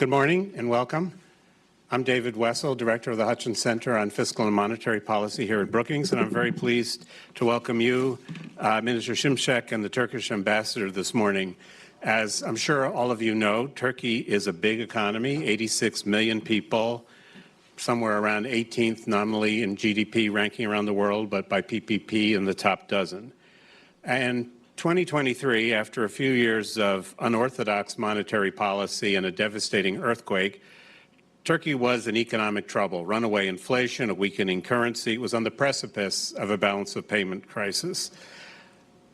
Good morning and welcome. I'm David Wessel, Director of the Hutchins Center on Fiscal and Monetary Policy here at Brookings, and I'm very pleased to welcome you, Minister Şimşek, and the Turkish ambassador this morning. As I'm sure all of you know, Turkey is a big economy, 86 million people, somewhere around 18th nominally in GDP ranking around the world, but by PPP in the top dozen. And 2023, after a few years of unorthodox monetary policy and a devastating earthquake, Turkey was in economic trouble, runaway inflation, a weakening currency. It was on the precipice of a balance of payment crisis.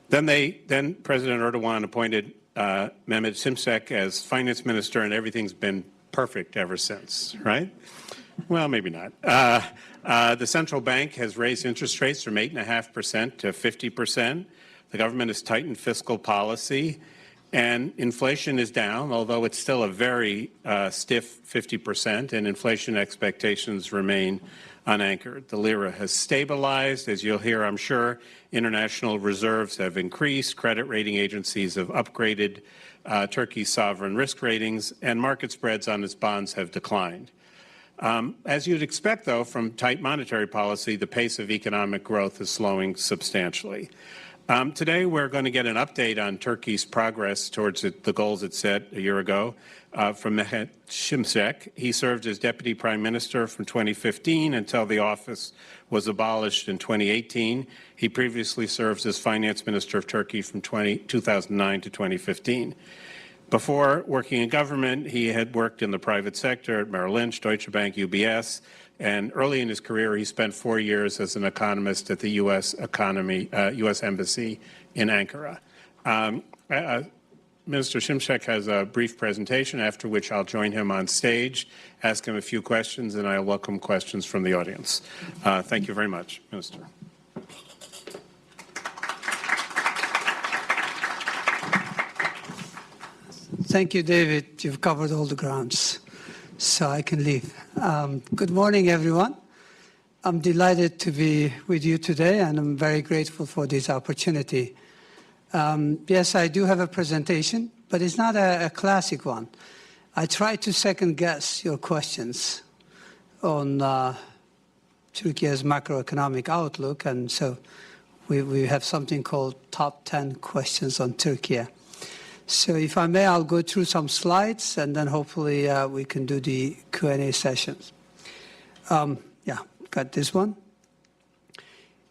Then President Erdoğan appointed Mehmet Şimşek as finance minister, and everything's been perfect ever since, right? Well, maybe not. The central bank has raised interest rates from 8.5% to 50%. The government has tightened fiscal policy, and inflation is down, although it's still a very stiff 50%, and inflation expectations remain unanchored. The lira has stabilized. As you'll hear, I'm sure, international reserves have increased, credit rating agencies have upgraded Turkey's sovereign risk ratings, and market spreads on its bonds have declined. As you'd expect, though, from tight monetary policy, the pace of economic growth is slowing substantially. Today, we're going to get an update on Turkey's progress towards the goals it set a year ago from Mehmet Şimşek. He served as Deputy Prime Minister from 2015 until the office was abolished in 2018. He previously served as Finance Minister of Turkey from 2009 to 2015. Before working in government, he had worked in the private sector at Merrill Lynch, Deutsche Bank, UBS, and early in his career, he spent 4 years as an economist at the U.S. Embassy in Ankara. Minister Şimşek has a brief presentation, after which I'll join him on stage, ask him a few questions, and I'll welcome questions from the audience. Thank you very much, Minister. Thank you, David. You've covered all the grounds, so I can leave. Good morning, everyone. I'm delighted to be with you today, and I'm very grateful for this opportunity. Yes, I do have a presentation, but it's not a classic one. I try to second-guess your questions on Turkey's macroeconomic outlook, and so we have something called Top 10 Questions on Turkey. So if I may, I'll go through some slides, and then hopefully we can do the Q&A sessions. Yeah, got this one.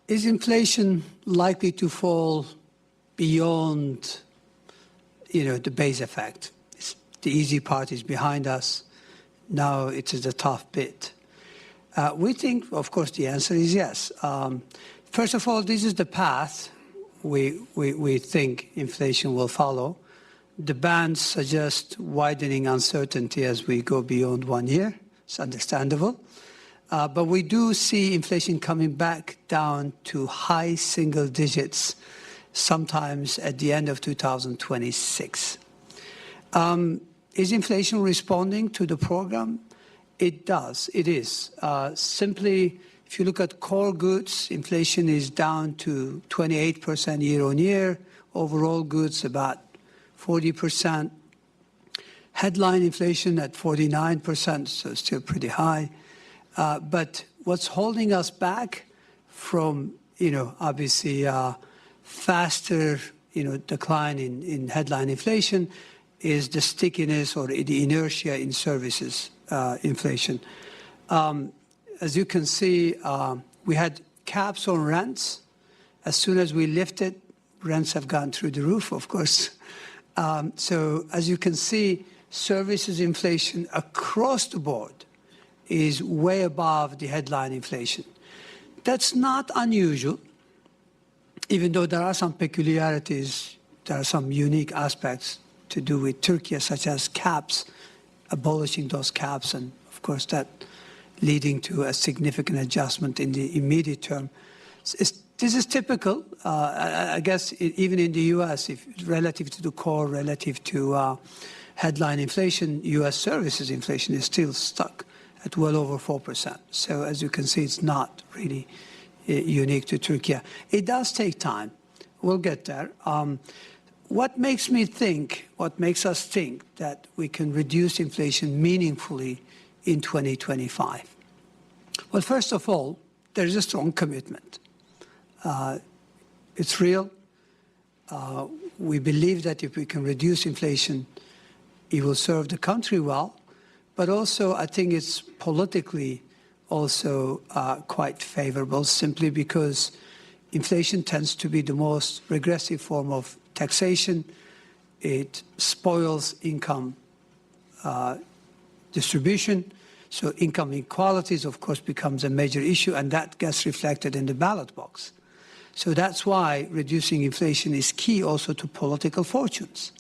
Is inflation likely to fall beyond, the base effect? The easy part is behind us. Now it is the tough bit. We think, of course, the answer is yes. First of all, this is the path we think inflation will follow. The bands suggest widening uncertainty as we go beyond 1 year. It's understandable. But we do see inflation coming back down to high single digits, sometimes at the end of 2026. Is inflation responding to the program? It does. It is. Simply, if you look at core goods, inflation is down to 28% year on year. Overall goods, about 40%. Headline inflation at 49%, so still pretty high. But what's holding us back from, obviously faster, decline in headline inflation is the stickiness or the inertia in services inflation. As you can see, we had caps on rents. As soon as we lifted, rents have gone through the roof, of course. So as you can see, services inflation across the board is way above the headline inflation. That's not unusual, even though there are some peculiarities, there are some unique aspects to do with Turkey, such as caps, abolishing those caps, and of course that leading to a significant adjustment in the immediate term. This is typical, I guess, even in the U.S., if relative to the core, relative to headline inflation, U.S. services inflation is still stuck at well over 4%. So as you can see, it's not really unique to Turkey. It does take time. We'll get there. what makes us think that we can reduce inflation meaningfully in 2025? Well, first of all, there is a strong commitment. It's real. We believe that if we can reduce inflation, it will serve the country well. But also, I think it's politically also quite favorable, simply because inflation tends to be the most regressive form of taxation. It spoils income distribution. So income inequalities, of course, becomes a major issue, and that gets reflected in the ballot box. So that's why reducing inflation is key also to political fortunes.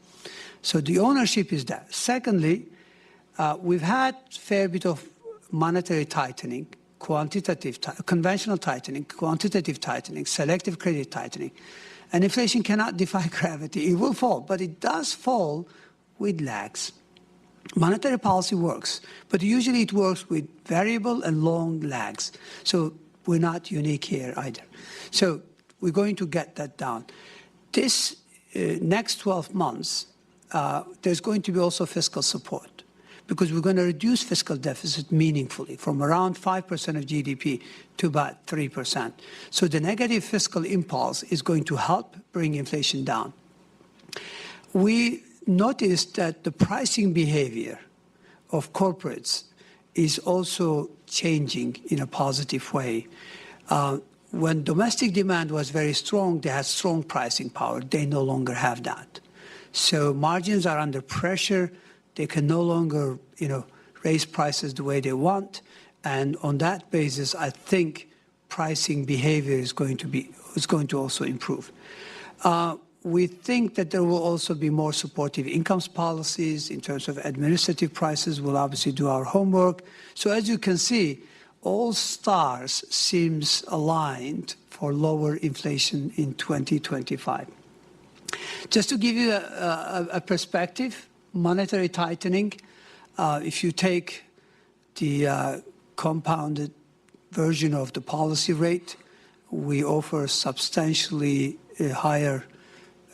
So the ownership is there. Secondly, we've had a fair bit of monetary tightening, conventional tightening, quantitative tightening, selective credit tightening. And inflation cannot defy gravity. It will fall, but it does fall with lags. Monetary policy works, but usually it works with variable and long lags. So we're not unique here either. So we're going to get that down. This next 12 months, there's going to be also fiscal support, because we're going to reduce fiscal deficit meaningfully from around 5% of GDP to about 3%. So the negative fiscal impulse is going to help bring inflation down. We noticed that the pricing behavior of corporates is also changing in a positive way. When domestic demand was very strong, they had strong pricing power. They no longer have that. So margins are under pressure. They can no longer, raise prices the way they want. And on that basis, I think pricing behavior is going to also improve. We think that there will also be more supportive incomes policies in terms of administrative prices. We'll obviously do our homework. So as you can see, all stars seems aligned for lower inflation in 2025. Just to give you a perspective, monetary tightening, if you take the compounded version of the policy rate, we offer substantially higher.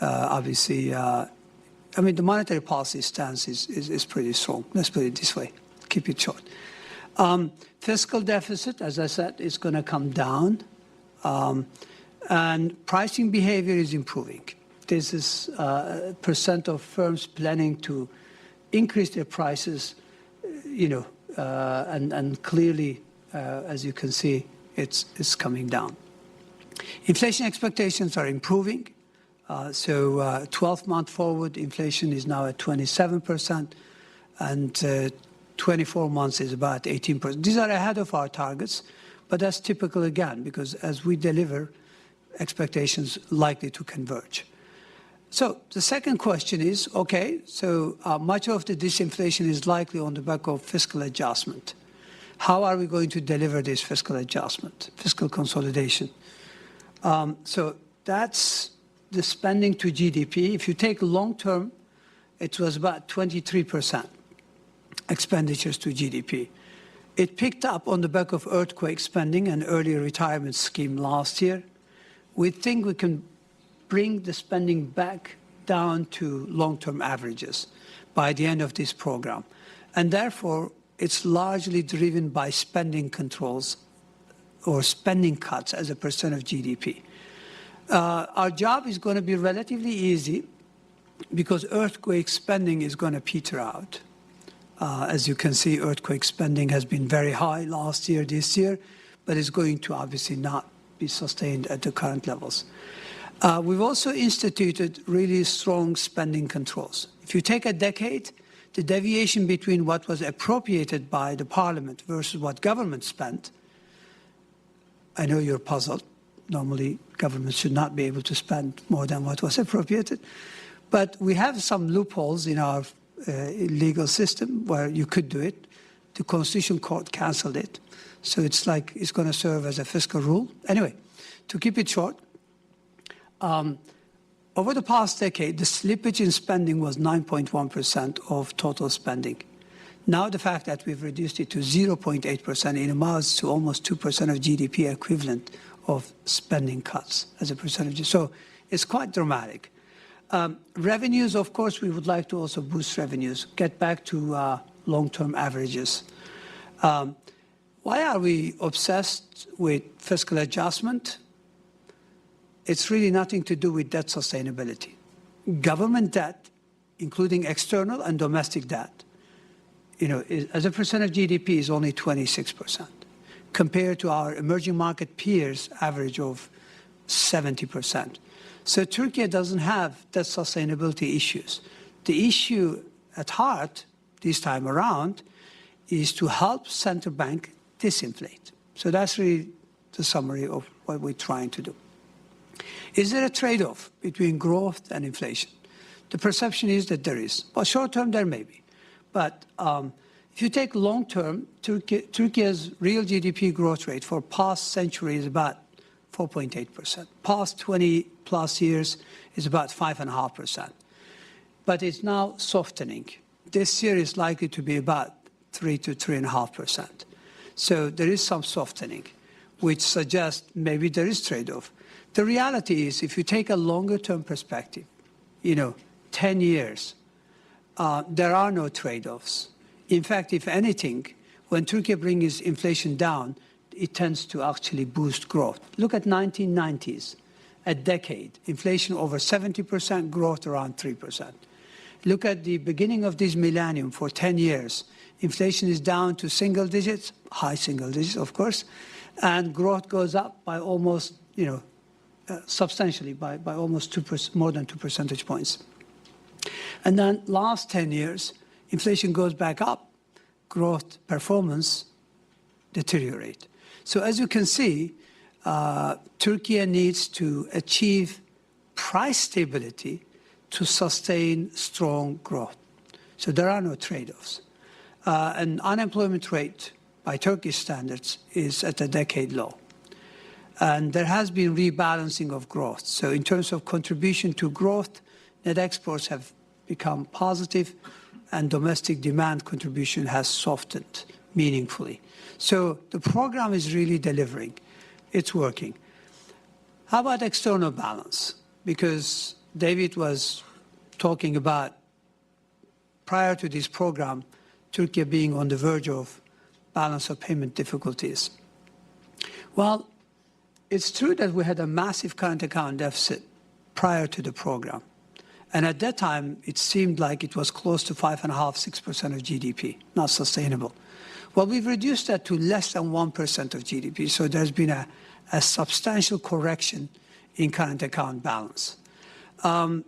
Obviously, the monetary policy stance is pretty strong. Let's put it this way, keep it short. Fiscal deficit, as I said, is going to come down, and pricing behavior is improving. This is percent of firms planning to increase their prices, and clearly, as you can see, it's coming down. Inflation expectations are improving. So 12-month forward inflation is now at 27%, and 24 months is about 18%. These are ahead of our targets, but that's typical again, because as we deliver, expectations likely to converge. So the second question is, okay, so much of the disinflation is likely on the back of fiscal adjustment. How are we going to deliver this fiscal adjustment, fiscal consolidation? So that's the spending to GDP. If you take long term, it was about 23% expenditures to GDP. It picked up on the back of earthquake spending and early retirement scheme last year. We think we can bring the spending back down to long-term averages by the end of this program. And therefore, it's largely driven by spending controls or spending cuts as a percent of GDP. Our job is going to be relatively easy because earthquake spending is going to peter out. As you can see, earthquake spending has been very high last year, this year, but it's going to obviously not be sustained at the current levels. We've also instituted really strong spending controls. If you take a decade, the deviation between what was appropriated by the parliament versus what government spent, I know you're puzzled. Normally, government should not be able to spend more than what was appropriated. But we have some loopholes in our legal system where you could do it. The Constitutional Court canceled it. So it's like it's going to serve as a fiscal rule. Anyway, to keep it short, over the past decade, the slippage in spending was 9.1% of total spending. Now the fact that we've reduced it to 0.8%, it amounts to almost 2% of GDP equivalent of spending cuts as a percentage. So it's quite dramatic. Revenues, of course, we would like to also boost revenues, get back to long-term averages. Why are we obsessed with fiscal adjustment? It's really nothing to do with debt sustainability. Government debt, including external and domestic debt, as a percent of GDP is only 26%, compared to our emerging market peers' average of 70%. So Turkey doesn't have debt sustainability issues. The issue at heart this time around is to help central bank disinflate. So that's really the summary of what we're trying to do. Is there a trade-off between growth and inflation? The perception is that there is. Well, short-term, there may be. But if you take long-term, Turkey's real GDP growth rate for past century is about 4.8%. Past 20-plus years is about 5.5%. But it's now softening. This year is likely to be about 3 to 3.5%. So there is some softening, which suggests maybe there is trade-off. The reality is, if you take a longer-term perspective, 10 years, there are no trade-offs. In fact, if anything, when Turkey brings inflation down, it tends to actually boost growth. Look at 1990s, a decade, inflation over 70%, growth around 3%. Look at the beginning of this millennium for 10 years. Inflation is down to single digits, high single digits, of course, and growth goes up by almost, substantially, by almost more than 2 percentage points. And then last 10 years, inflation goes back up, growth performance deteriorate. So as you can see, Turkey needs to achieve price stability to sustain strong growth. So there are no trade-offs. And unemployment rate by Turkish standards is at a decade low. And there has been rebalancing of growth. So in terms of contribution to growth, net exports have become positive and domestic demand contribution has softened meaningfully. So the program is really delivering. It's working. How about external balance? Because David was talking about, prior to this program, Turkey being on the verge of balance of payment difficulties. Well, it's true that we had a massive current account deficit prior to the program. And at that time, it seemed like it was close to 5.5%, 6% of GDP, not sustainable. Well, we've reduced that to less than 1% of GDP. So there's been a substantial correction in current account balance. How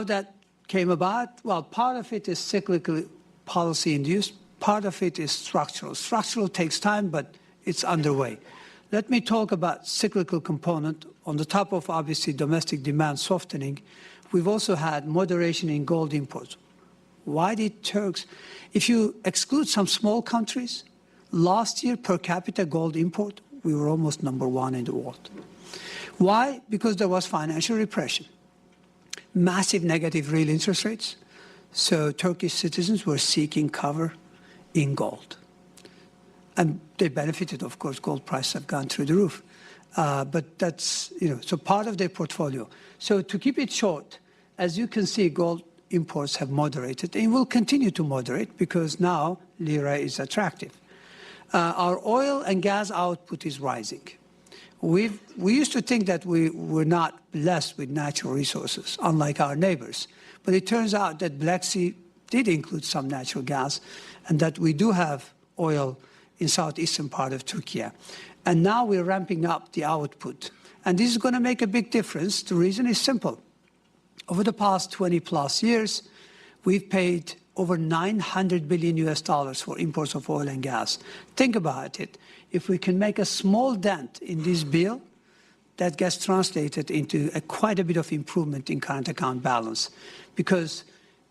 that came about? Well, part of it is cyclical policy-induced. Part of it is structural. Structural takes time, but it's underway. Let me talk about cyclical component. On the top of, obviously, domestic demand softening, we've also had moderation in gold imports. Why did Turks, if you exclude some small countries, last year per capita gold import, we were almost #1 in the world. Why? Because there was financial repression. Massive negative real interest rates. So Turkish citizens were seeking cover in gold. And they benefited, of course, gold prices have gone through the roof. But that's, so part of their portfolio. So to keep it short, as you can see, gold imports have moderated and will continue to moderate because now lira is attractive. Our oil and gas output is rising. We used to think that we were not blessed with natural resources, unlike our neighbors. But it turns out that Black Sea did include some natural gas and that we do have oil in southeastern part of Turkey. And now we're ramping up the output. And this is going to make a big difference. The reason is simple. Over the past 20-plus years, we've paid over $900 billion for imports of oil and gas. Think about it. If we can make a small dent in this bill, that gets translated into quite a bit of improvement in current account balance. Because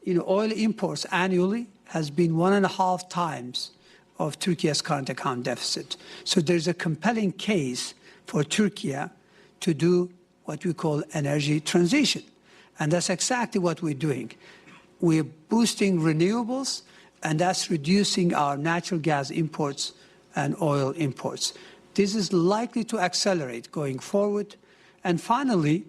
oil imports annually has been 1.5 times of Turkey's current account deficit. So there's a compelling case for Turkey to do what we call energy transition. And that's exactly what we're doing. We're boosting renewables, and that's reducing our natural gas imports and oil imports. This is likely to accelerate going forward. And finally,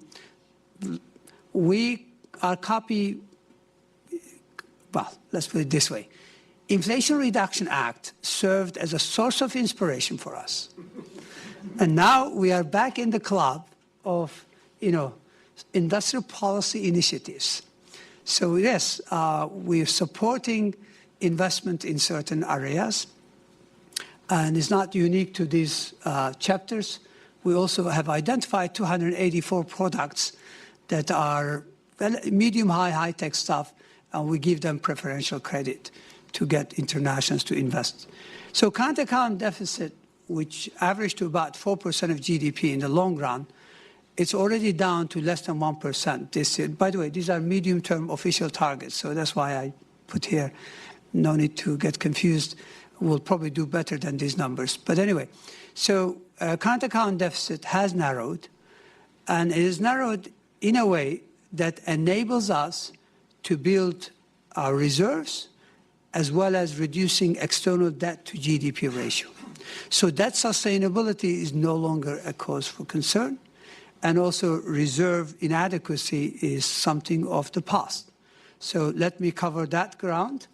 let's put it this way. Inflation Reduction Act served as a source of inspiration for us. And now we are back in the club of, industrial policy initiatives. So yes, we're supporting investment in certain areas. And it's not unique to these chapters. We also have identified 284 products that are medium-high, high-tech stuff, and we give them preferential credit to get internationals to invest. So current account deficit, which averaged to about 4% of GDP in the long run, it's already down to less than 1% this year. By the way, these are medium-term official targets, so that's why I put here, no need to get confused. We'll probably do better than these numbers. But anyway, so current account deficit has narrowed, and it is narrowed in a way that enables us to build our reserves as well as reducing external debt to GDP ratio. So debt sustainability is no longer a cause for concern, and also reserve inadequacy is something of the past. So let me cover that ground.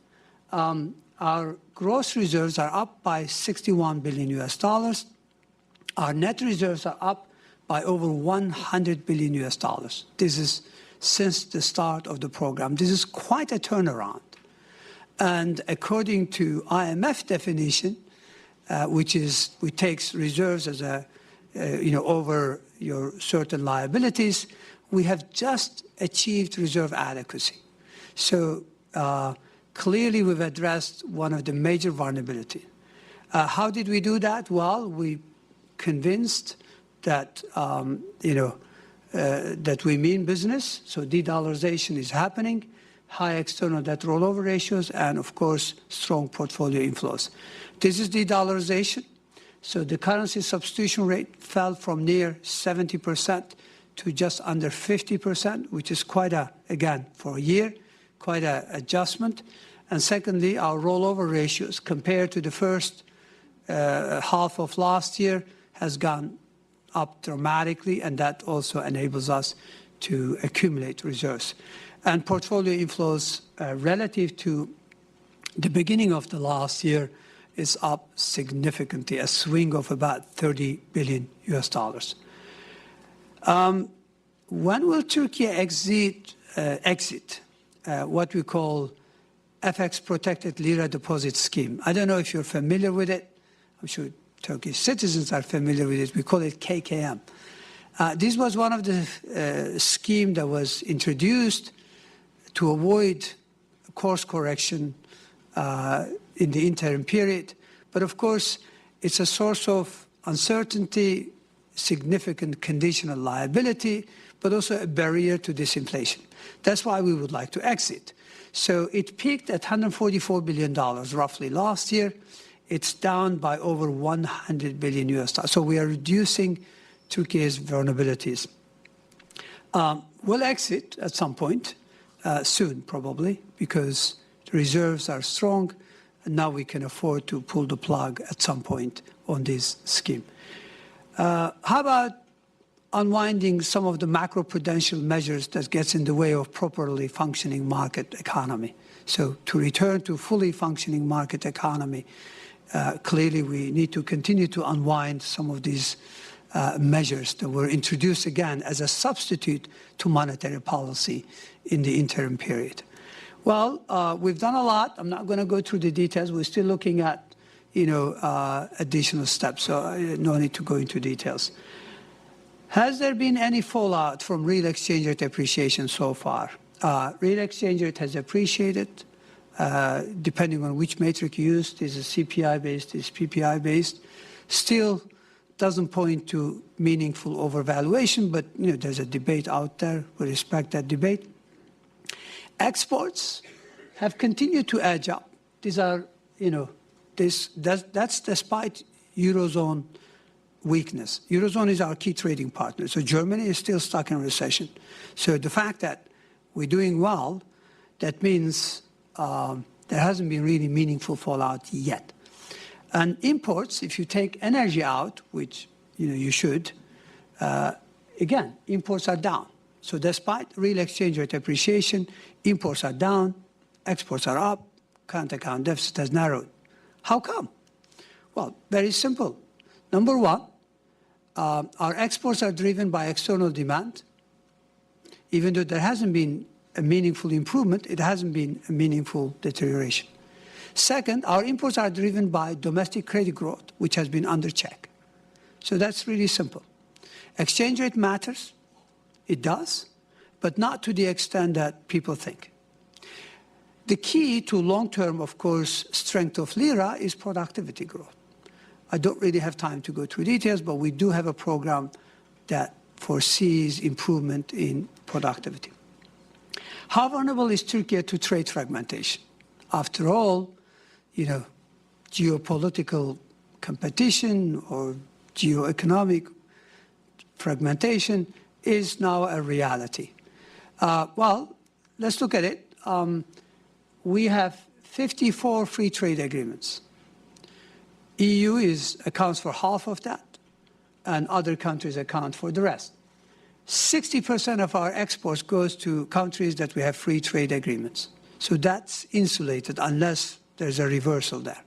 Our gross reserves are up by $61 billion. Our net reserves are up by over $100 billion. This is since the start of the program. This is quite a turnaround. And according to IMF definition, which takes reserves as over your certain liabilities, we have just achieved reserve adequacy. So clearly, we've addressed one of the major vulnerabilities. How did we do that? Well, we convinced that, that we mean business. So de-dollarization is happening, high external debt rollover ratios, and of course, strong portfolio inflows. This is de-dollarization. So the currency substitution rate fell from near 70% to just under 50%, which is quite again, for a year, quite an adjustment. And secondly, our rollover ratios compared to the first half of last year has gone up dramatically, and that also enables us to accumulate reserves. And portfolio inflows relative to the beginning of the last year is up significantly, a swing of about $30 billion. When will Turkey exit what we call FX protected lira deposit scheme? I don't know if you're familiar with it. I'm sure Turkish citizens are familiar with it. We call it KKM. This was one of the scheme that was introduced to avoid course correction in the interim period. But of course, it's a source of uncertainty, significant conditional liability, but also a barrier to disinflation. That's why we would like to exit. So it peaked at $144 billion roughly last year. It's down by over $100 billion. So we are reducing Turkey's vulnerabilities. We'll exit at some point, soon probably, because the reserves are strong, and now we can afford to pull the plug at some point on this scheme. How about unwinding some of the macroprudential measures that gets in the way of properly functioning market economy? So to return to fully functioning market economy, clearly we need to continue to unwind some of these measures that were introduced again as a substitute to monetary policy in the interim period. Well, we've done a lot. I'm not going to go through the details. We're still looking at, additional steps, so no need to go into details. Has there been any fallout from real exchange rate appreciation so far? Real exchange rate has appreciated, depending on which metric you use. This is CPI-based, this is PPI-based. Still doesn't point to meaningful overvaluation, but there's a debate out there. We respect that debate. Exports have continued to edge up. These are, that's despite Eurozone weakness. Eurozone is our key trading partner. So Germany is still stuck in recession. So the fact that we're doing well, that means there hasn't been really meaningful fallout yet. And imports, if you take energy out, which you should, again, imports are down. So despite real exchange rate appreciation, imports are down, exports are up, current account deficit has narrowed. How come? Well, very simple. Number one, our exports are driven by external demand. Even though there hasn't been a meaningful improvement, it hasn't been a meaningful deterioration. Second, our imports are driven by domestic credit growth, which has been under check. So that's really simple. Exchange rate matters. It does, but not to the extent that people think. The key to long-term, of course, strength of lira is productivity growth. I don't really have time to go through details, but we do have a program that foresees improvement in productivity. How vulnerable is Turkey to trade fragmentation? After all, geopolitical competition or geoeconomic fragmentation is now a reality. Well, let's look at it. We have 54 free trade agreements. EU accounts for half of that, and other countries account for the rest. 60% of our exports goes to countries that we have free trade agreements. So that's insulated unless there's a reversal there.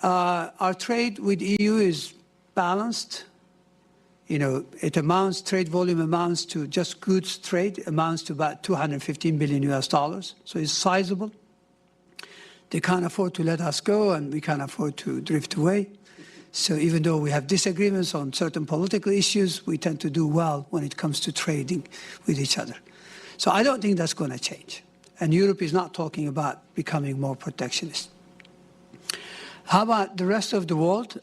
Our trade with EU is balanced. Trade volume amounts to just goods trade amounts to about $215 billion. So it's sizable. They can't afford to let us go, and we can't afford to drift away. So even though we have disagreements on certain political issues, we tend to do well when it comes to trading with each other. So I don't think that's going to change. And Europe is not talking about becoming more protectionist. How about the rest of the world?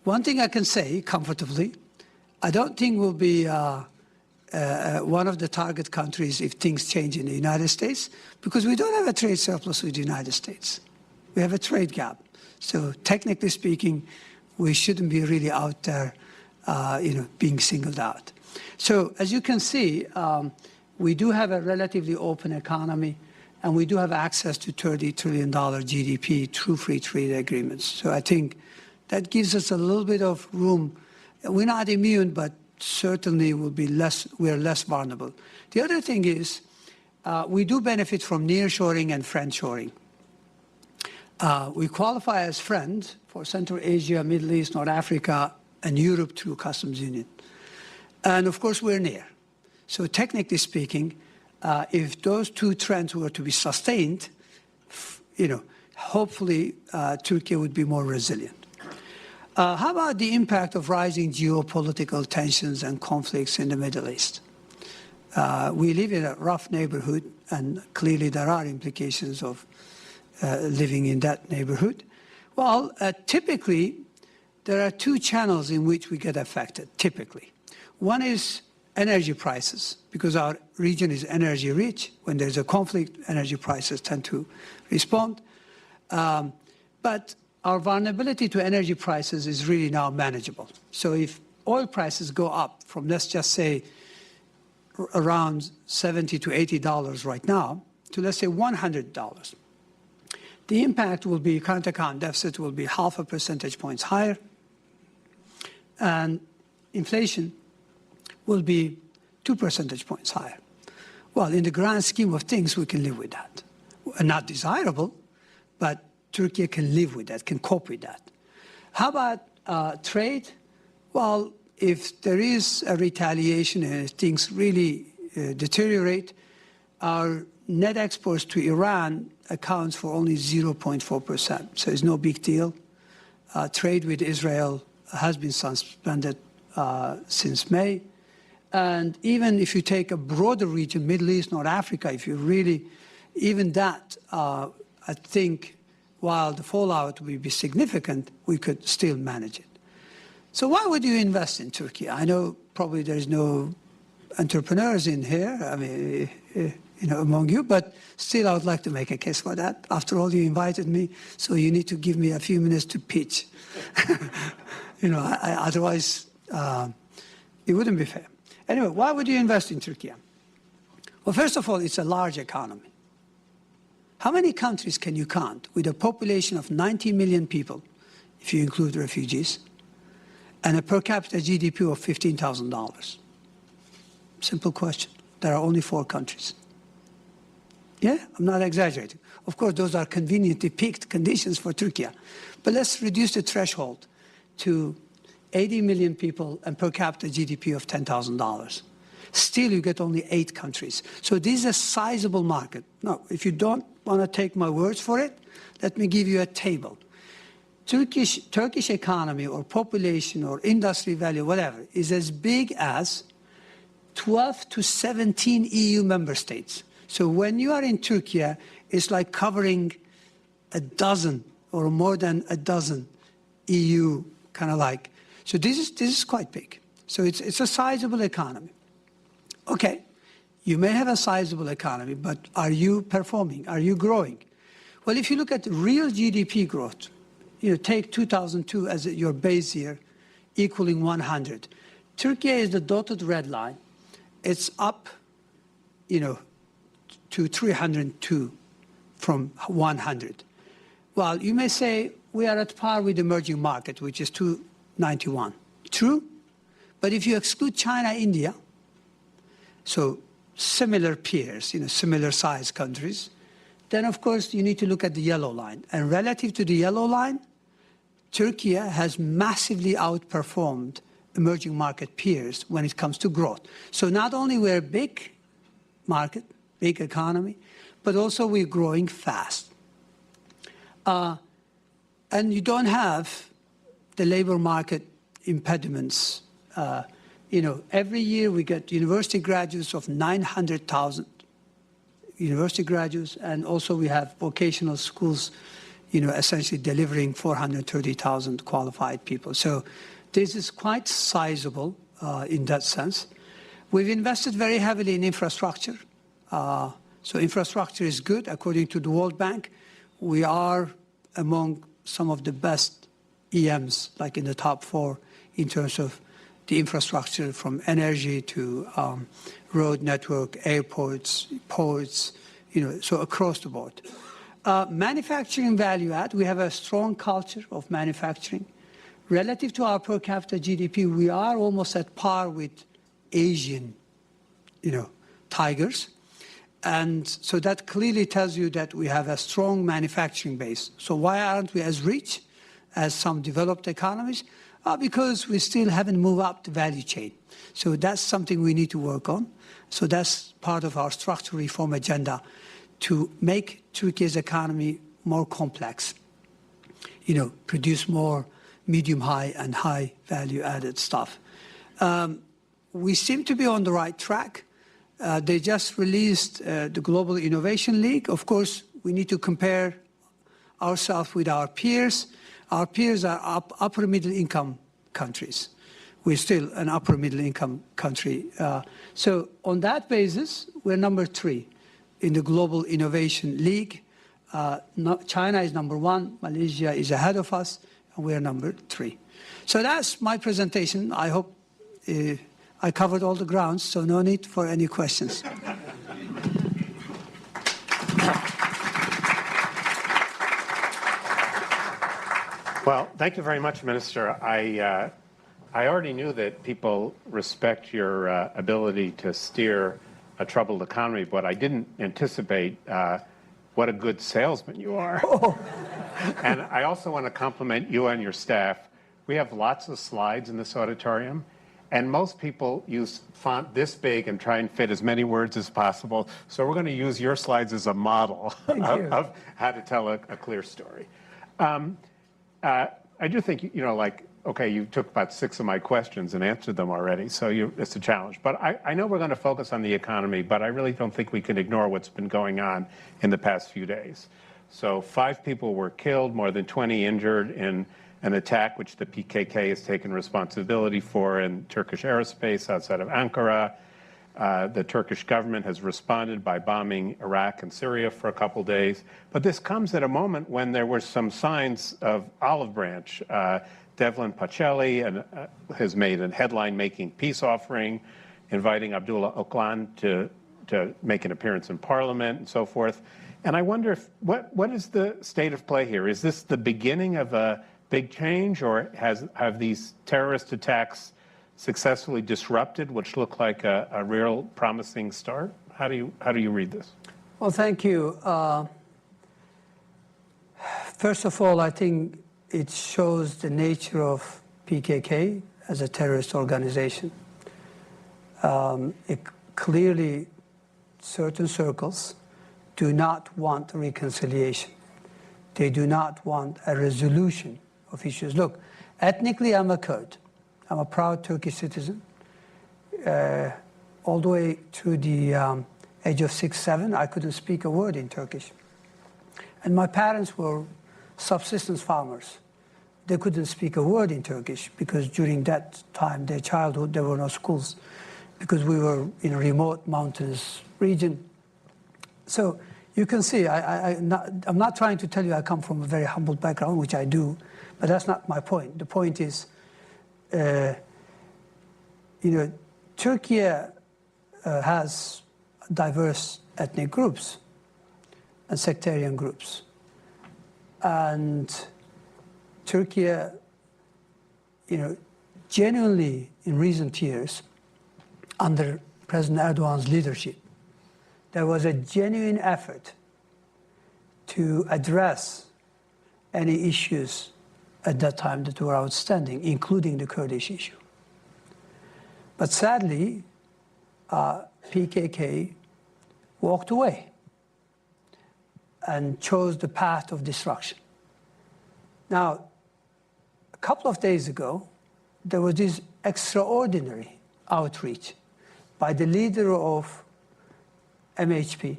One thing I can say comfortably, I don't think we'll be one of the target countries if things change in the United States, because we don't have a trade surplus with the United States. We have a trade gap. So technically speaking, we shouldn't be really out there, being singled out. So as you can see, we do have a relatively open economy, and we do have access to $30 trillion GDP through free trade agreements. So I think that gives us a little bit of room. We're not immune, but certainly we are less vulnerable. The other thing is we do benefit from nearshoring and friendshoring. We qualify as friend for Central Asia, Middle East, North Africa, and Europe through customs union. And of course, we're near. So technically speaking, if those two trends were to be sustained, hopefully Turkey would be more resilient. How about the impact of rising geopolitical tensions and conflicts in the Middle East? We live in a rough neighborhood, and clearly there are implications of living in that neighborhood. Well, typically, there are two channels in which we get affected, typically. One is energy prices, because our region is energy rich. When there's a conflict, energy prices tend to respond. But our vulnerability to energy prices is really now manageable. So if oil prices go up from, let's just say, around $70 to $80 right now, to let's say $100, the impact will be, current account deficit will be 0.5 percentage points higher, and inflation will be 2 percentage points higher. Well, in the grand scheme of things, we can live with that. Not desirable, but Turkey can live with that, can cope with that. How about trade? Well, if there is a retaliation and if things really deteriorate, our net exports to Iran accounts for only 0.4%. So it's no big deal. Trade with Israel has been suspended since May. And even if you take a broader region, Middle East, North Africa, if you really, even that, I think, while the fallout will be significant, we could still manage it. So why would you invest in Turkey? I know probably there's no entrepreneurs in here, among you, but still I would like to make a case for that. After all, you invited me, so you need to give me a few minutes to pitch. Otherwise, it wouldn't be fair. Anyway, why would you invest in Turkey? Well, first of all, it's a large economy. How many countries can you count with a population of 90 million people, if you include refugees, and a per capita GDP of $15,000? Simple question. There are only 4 countries. Yeah, I'm not exaggerating. Of course, those are conveniently peaked conditions for Turkey. But let's reduce the threshold to 80 million people and per capita GDP of $10,000. Still, you get only 8 countries. So this is a sizable market. Now, if you don't want to take my words for it, let me give you a table. Turkish economy or population or industry value, whatever, is as big as 12 to 17 EU member states. So when you are in Turkey, it's like covering a dozen or more than a dozen EU kind of like. So this is quite big. So it's a sizable economy. Okay, you may have a sizable economy, but are you performing? Are you growing? Well, if you look at real GDP growth, take 2002 as your base year, equaling 100. Turkey is the dotted red line. It's up, to 302 from 100. Well, you may say we are at par with emerging market, which is 291. True, but if you exclude China, India, so similar peers, similar sized countries, then of course you need to look at the yellow line. And relative to the yellow line, Turkey has massively outperformed emerging market peers when it comes to growth. So not only we're a big market, big economy, but also we're growing fast. And you don't have the labor market impediments. Every year we get university graduates of 900,000 university graduates, and also we have vocational schools, essentially delivering 430,000 qualified people. So this is quite sizable in that sense. We've invested very heavily in infrastructure. So infrastructure is good. According to the World Bank, we are among some of the best EMs, like in the top 4 in terms of the infrastructure, from energy to road network, airports, ports, so across the board. Manufacturing value add, we have a strong culture of manufacturing. Relative to our per capita GDP, we are almost at par with Asian, tigers. And so that clearly tells you that we have a strong manufacturing base. So why aren't we as rich as some developed economies? Because we still haven't moved up the value chain. So that's something we need to work on. So that's part of our structural reform agenda, to make Turkey's economy more complex, produce more medium high and high value added stuff. We seem to be on the right track. They just released the Global Innovation League. Of course, we need to compare ourselves with our peers. Our peers are upper middle income countries. We're still an upper middle income country. So on that basis, we're number 3 in the Global Innovation League. China is number 1, Malaysia is ahead of us, and we're number 3. So that's my presentation. I hope I covered all the grounds, so no need for any questions. Well, thank you very much, Minister. I already knew that people respect your ability to steer a troubled economy, but I didn't anticipate what a good salesman you are. Oh. And I also want to compliment you and your staff. We have lots of slides in this auditorium, and most people use font this big and try and fit as many words as possible. So we're going to use your slides as a model of how to tell a clear story. I do think, okay, you took about 6 of my questions and answered them already, so it's a challenge. But I know we're going to focus on the economy, but I really don't think we can ignore what's been going on in the past few days. So 5 people were killed, more than 20 injured in an attack which the PKK has taken responsibility for in Turkish airspace outside of Ankara. The Turkish government has responded by bombing Iraq and Syria for a couple days. But this comes at a moment when there were some signs of olive branch. Devlin Pacelli has made a headline-making peace offering, inviting Abdullah Öcalan to make an appearance in Parliament and so forth. And I wonder what is the state of play here? Is this the beginning of a big change, or have these terrorist attacks successfully disrupted, which looked like a real promising start? How do you read this? Well, thank you. First of all, I think it shows the nature of PKK as a terrorist organization. It clearly, certain circles do not want reconciliation. They do not want a resolution of issues. Look, ethnically, I'm a Kurd. I'm a proud Turkish citizen. All the way to the age of 6, 7, I couldn't speak a word in Turkish. And my parents were subsistence farmers. They couldn't speak a word in Turkish because during that time, their childhood, there were no schools because we were in a remote mountainous region. So you can see, I'm not trying to tell you I come from a very humble background, which I do, but that's not my point. The point is, Turkey has diverse ethnic groups and sectarian groups. And Turkey, genuinely in recent years, under President Erdoğan's leadership, there was a genuine effort to address any issues at that time that were outstanding, including the Kurdish issue. But sadly, PKK walked away and chose the path of destruction. Now, a couple of days ago, there was this extraordinary outreach by the leader of MHP,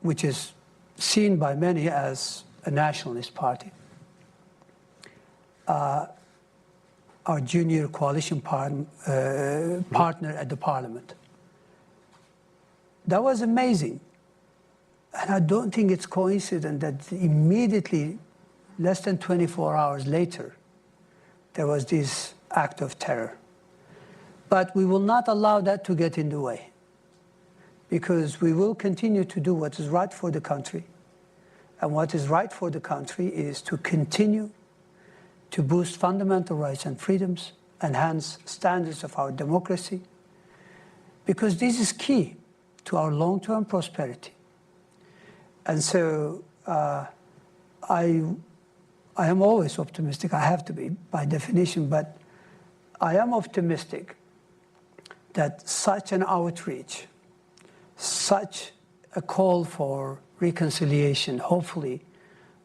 which is seen by many as a nationalist party, our junior coalition partner at the parliament. That was amazing. And I don't think it's coincidence that immediately, less than 24 hours later, there was this act of terror. But we will not allow that to get in the way, because we will continue to do what is right for the country. And what is right for the country is to continue to boost fundamental rights and freedoms, enhance standards of our democracy, because this is key to our long-term prosperity. And so I am always optimistic. I have to be by definition, but I am optimistic that such an outreach, such a call for reconciliation, hopefully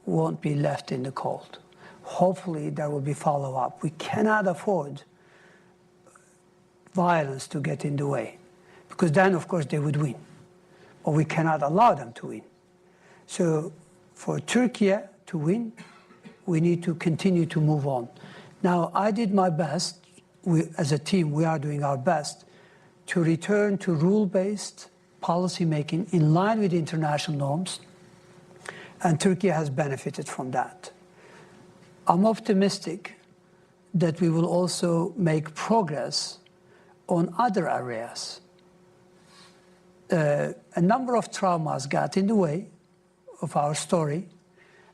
won't be left in the cold. Hopefully there will be follow-up. We cannot afford violence to get in the way, because then, of course, they would win. But we cannot allow them to win. So for Turkey to win, we need to continue to move on. Now, I did my best. As a team, we are doing our best to return to rule-based policy making in line with international norms, and Turkey has benefited from that. I'm optimistic that we will also make progress on other areas. A number of traumas got in the way of our story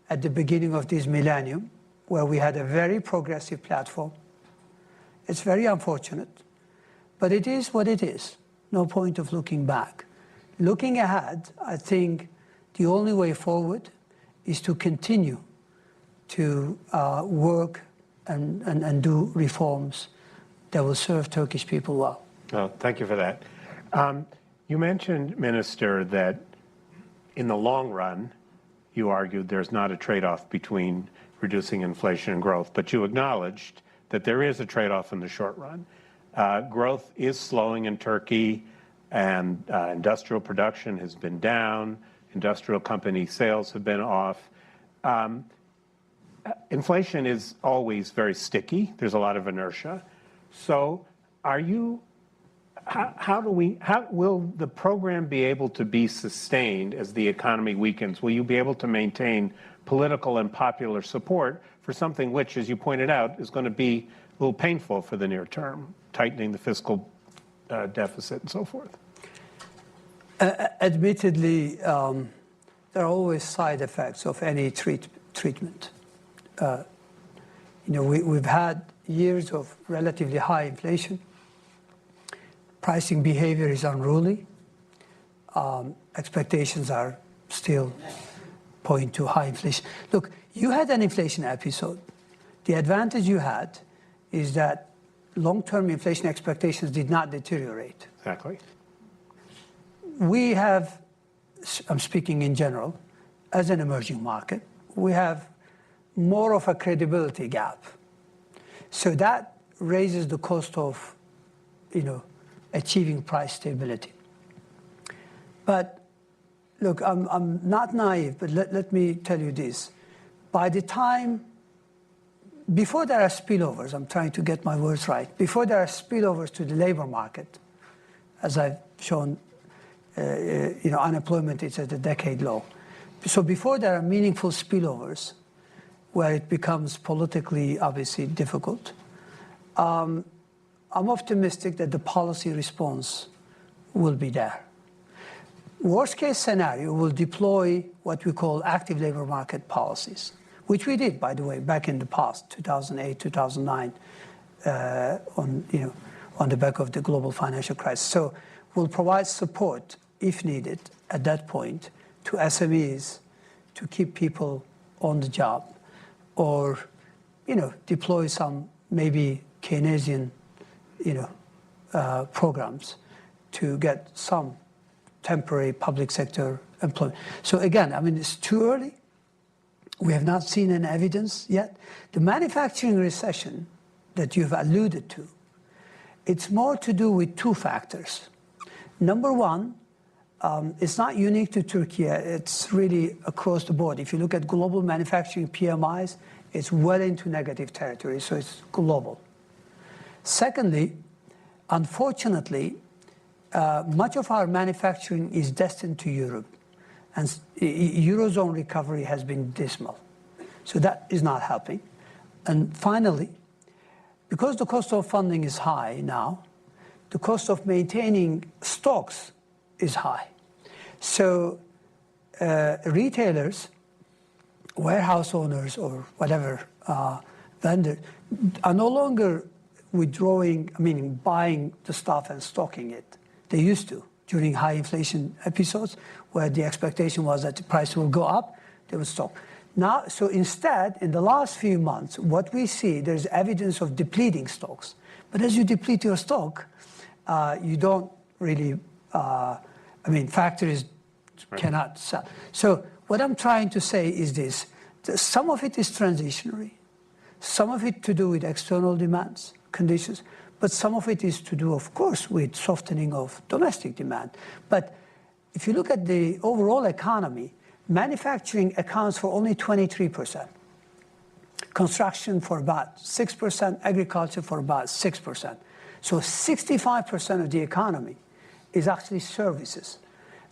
at the beginning of this millennium, where we had a very progressive platform. It's very unfortunate, but it is what it is. No point of looking back. Looking ahead, I think the only way forward is to continue to work and do reforms that will serve Turkish people well. Oh, thank you for that. You mentioned, Minister, that in the long run, you argued there's not a trade-off between reducing inflation and growth, but you acknowledged that there is a trade-off in the short run. Growth is slowing in Turkey, and industrial production has been down. Industrial company sales have been off. Inflation is always very sticky. There's a lot of inertia. So how will the program be able to be sustained as the economy weakens? Will you be able to maintain political and popular support for something which, as you pointed out, is going to be a little painful for the near term, tightening the fiscal deficit and so forth? Admittedly, there are always side effects of any treatment. We've had years of relatively high inflation. Pricing behavior is unruly. Expectations are still point to high inflation. Look, you had an inflation episode. The advantage you had is that long-term inflation expectations did not deteriorate. Exactly. We have, I'm speaking in general, as an emerging market, we have more of a credibility gap. So that raises the cost of, achieving price stability. But look, I'm not naive, but let me tell you this. By the time, before there are spillovers, I'm trying to get my words right, before there are spillovers to the labor market, as I've shown, unemployment is at a decade low. So before there are meaningful spillovers, where it becomes politically, obviously, difficult, I'm optimistic that the policy response will be there. Worst case scenario, we'll deploy what we call active labor market policies, which we did, by the way, back in the past, 2008, 2009, on the back of the global financial crisis. So we'll provide support, if needed, at that point, to SMEs to keep people on the job, or, deploy some maybe Keynesian, programs to get some temporary public sector employment. So again, it's too early. We have not seen any evidence yet. The manufacturing recession that you've alluded to, it's more to do with two factors. Number one, it's not unique to Turkey. It's really across the board. If you look at global manufacturing PMIs, it's well into negative territory, so it's global. Secondly, unfortunately, much of our manufacturing is destined to Europe, and Eurozone recovery has been dismal. So that is not helping. And finally, because the cost of funding is high now, the cost of maintaining stocks is high. So retailers, warehouse owners, or whatever vendor, are no longer withdrawing, meaning buying the stuff and stocking it. They used to during high inflation episodes, where the expectation was that the price will go up, they would stock. Now, so instead, in the last few months, what we see, there's evidence of depleting stocks. But as you deplete your stock, you don't really, factories cannot sell. So what I'm trying to say is this: some of it is transitionary, some of it to do with external demands, conditions, but some of it is to do, of course, with softening of domestic demand. But if you look at the overall economy, manufacturing accounts for only 23%, construction for about 6%, agriculture for about 6%. So 65% of the economy is actually services.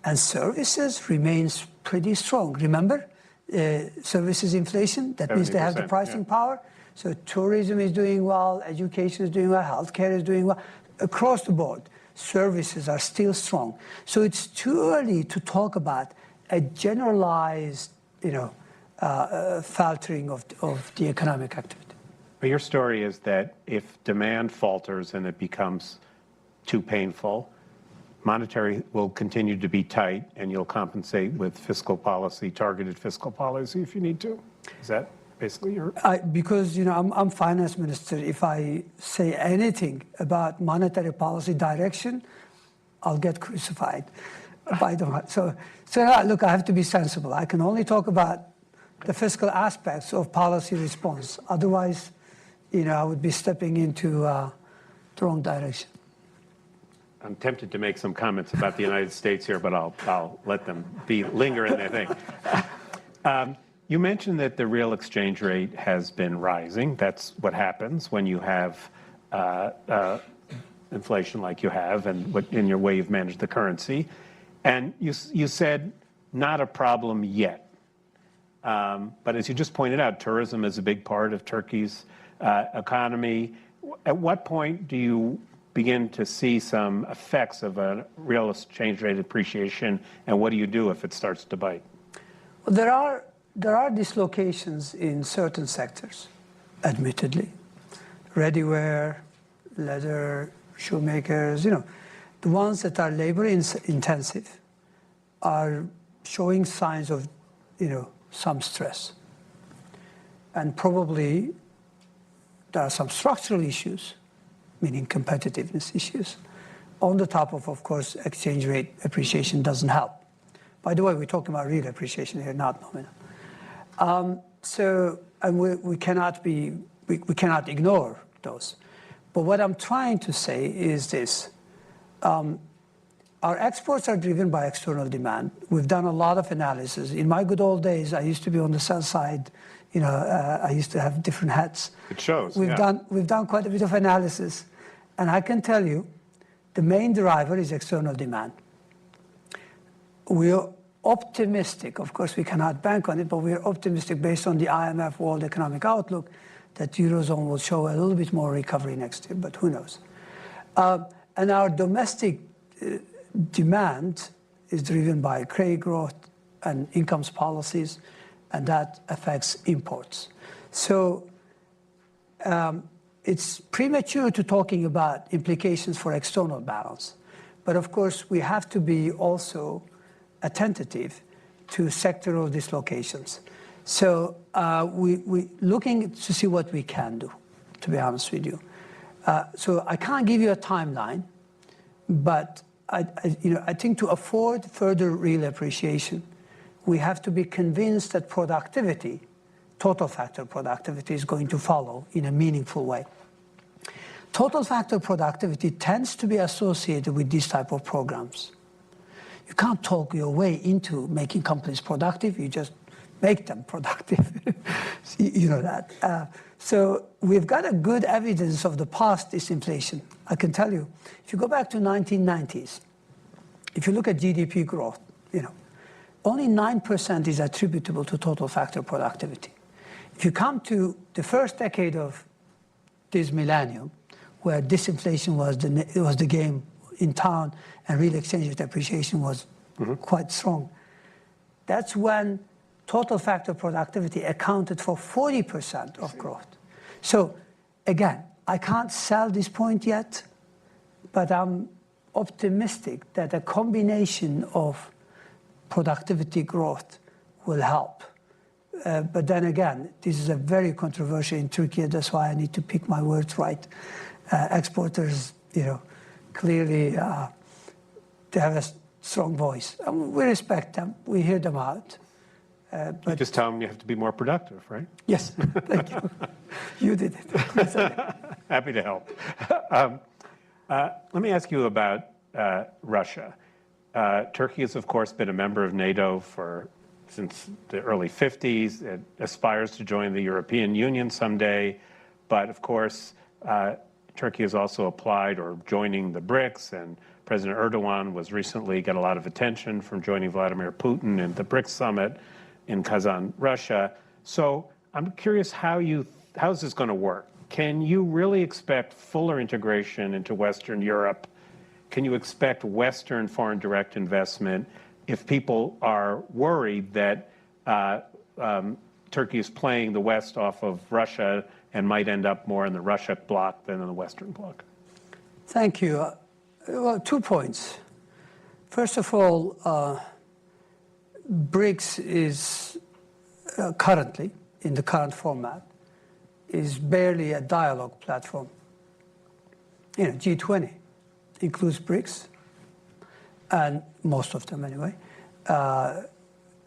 And services remains pretty strong. Remember, services inflation, that means they have the pricing power. So tourism is doing well, education is doing well, healthcare is doing well. Across the board, services are still strong. So it's too early to talk about a generalized, faltering of the economic activity. But your story is that if demand falters and it becomes too painful, monetary will continue to be tight, and you'll compensate with fiscal policy, targeted fiscal policy, if you need to. Is that basically your? Because I'm finance minister. If I say anything about monetary policy direction, I'll get crucified. So look, I have to be sensible. I can only talk about the fiscal aspects of policy response. Otherwise, I would be stepping into the wrong direction. I'm tempted to make some comments about the United States here, but I'll let them linger in their thing. You mentioned that the real exchange rate has been rising. That's what happens when you have inflation like you have, and in your way you've managed the currency. And you said not a problem yet. But as you just pointed out, tourism is a big part of Turkey's economy. At what point do you begin to see some effects of a real exchange rate appreciation, and what do you do if it starts to bite? Well, there are dislocations in certain sectors, admittedly. readyware, leather, shoemakers, the ones that are labor intensive are showing signs of, some stress. And probably there are some structural issues, meaning competitiveness issues. On the top of course, exchange rate appreciation doesn't help. By the way, we're talking about real appreciation here, not nominal. And we cannot ignore those. But what I'm trying to say is this. Our exports are driven by external demand. We've done a lot of analysis. In my good old days, I used to be on the sell side. I used to have different hats. It shows. We've done quite a bit of analysis. And I can tell you, the main driver is external demand. We're optimistic. Of course, we cannot bank on it, but we're optimistic based on the IMF World Economic Outlook that Eurozone will show a little bit more recovery next year, but who knows? And our domestic demand is driven by credit growth and incomes policies, and that affects imports. So it's premature to talking about implications for external balance. But of course, we have to be also attentive to sectoral dislocations. So we're looking to see what we can do, to be honest with you. So I can't give you a timeline, but I think to afford further real appreciation, we have to be convinced that productivity, total factor productivity, is going to follow in a meaningful way. Total factor productivity tends to be associated with these type of programs. You can't talk your way into making companies productive, you just make them productive. You know that. So we've got a good evidence of the past disinflation. I can tell you, if you go back to 1990s, if you look at GDP growth, only 9% is attributable to total factor productivity. If you come to the first decade of this millennium, where disinflation was the game in town and real exchange rate appreciation was quite strong, that's when total factor productivity accounted for 40% of growth. So again, I can't sell this point yet, but I'm optimistic that a combination of productivity growth will help. But then again, this is a very controversial in Turkey. That's why I need to pick my words right. Exporters, clearly they have a strong voice. We respect them. We hear them out. But you just tell them you have to be more productive, right? Yes, thank you. You did it. Happy to help. Let me ask you about Russia. Turkey has, of course, been a member of NATO since the early 50s. It aspires to join the European Union someday. But, of course, Turkey has also applied or joining the BRICS, and President Erdoğan was recently got a lot of attention from joining Vladimir Putin in the BRICS summit in Kazan, Russia. So I'm curious how's this going to work? Can you really expect fuller integration into Western Europe? Can you expect Western foreign direct investment if people are worried that Turkey is playing the West off of Russia and might end up more in the Russia bloc than in the Western bloc? Thank you. Well, 2 points. First of all, BRICS is currently, in the current format, is barely a dialogue platform. G20 includes BRICS, and most of them anyway,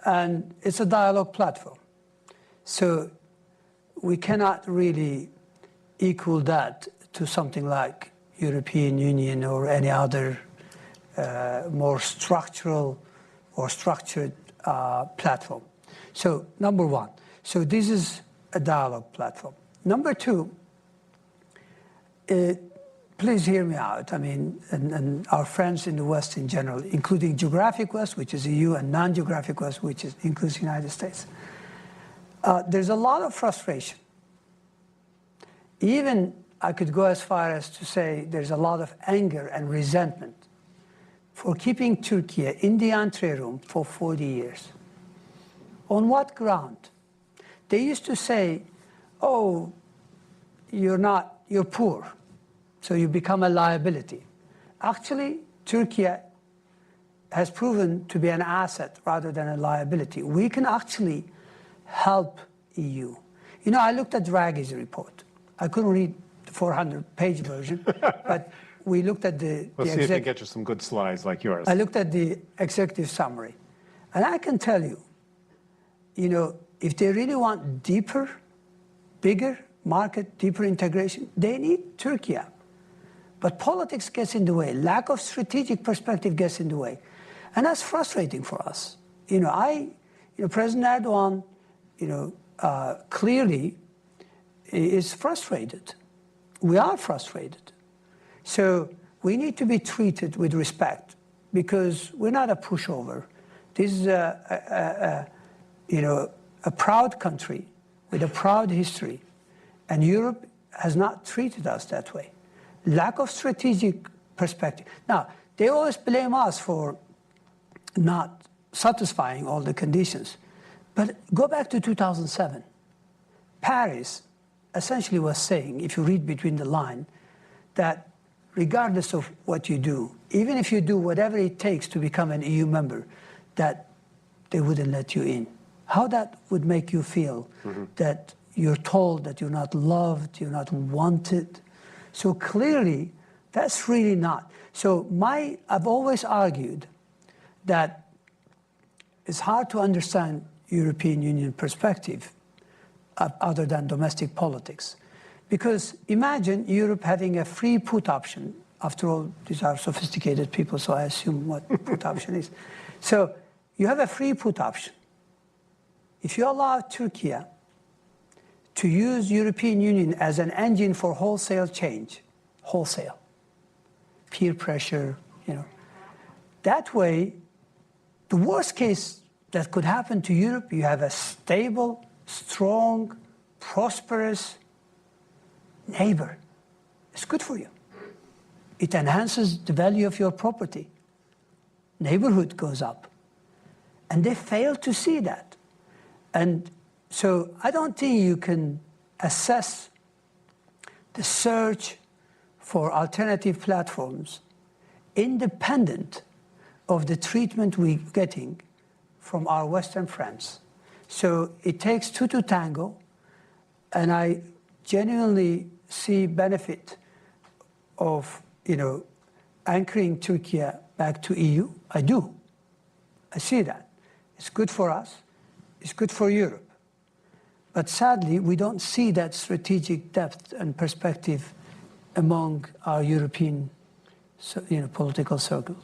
and it's a dialogue platform. So we cannot really equal that to something like European Union or any other more structural or structured platform. So number one, so this is a dialogue platform. Number two, please hear me out. I mean, and our friends in the West in general, including geographic West, which is EU, and non-geographic West, which includes the United States. There's a lot of frustration. Even I could go as far as to say there's a lot of anger and resentment for keeping Turkey in the entree room for 40 years. On what ground? They used to say, oh, you're not you're poor, so you become a liability. Actually, Turkey has proven to be an asset rather than a liability. We can actually help EU. You know, I looked at Draghi's report. I couldn't read the 400-page version, but we looked at the We'll see if we get you some good slides like yours. I looked at the executive summary. And I can tell you, you know, if they really want deeper, bigger market, deeper integration, they need Turkey. But politics gets in the way. Lack of strategic perspective gets in the way. And that's frustrating for us. You know, President Erdoğan, clearly is frustrated. We are frustrated. So we need to be treated with respect because we're not a pushover. This is a proud country with a proud history. And Europe has not treated us that way. Lack of strategic perspective. Now, they always blame us for not satisfying all the conditions. But go back to 2007. Paris essentially was saying, if you read between the lines, that regardless of what you do, even if you do whatever it takes to become an EU member, that they wouldn't let you in. How that would make you feel that you're told that you're not loved, you're not wanted. So clearly, that's really not. So I've always argued that it's hard to understand European Union perspective other than domestic politics. Because imagine Europe having a free put option. After all, these are sophisticated people, so I assume what put option is. So you have a free put option. If you allow Turkey to use European Union as an engine for wholesale change, wholesale, peer pressure, that way, the worst case that could happen to Europe, you have a stable, strong, prosperous neighbor. It's good for you. It enhances the value of your property. Neighborhood goes up. And they fail to see that. And so I don't think you can assess the search for alternative platforms independent of the treatment we're getting from our Western friends. So it takes two to tango, and I genuinely see benefit of, anchoring Turkey back to EU. I do. I see that. It's good for us. It's good for Europe. But sadly, we don't see that strategic depth and perspective among our European, political circles.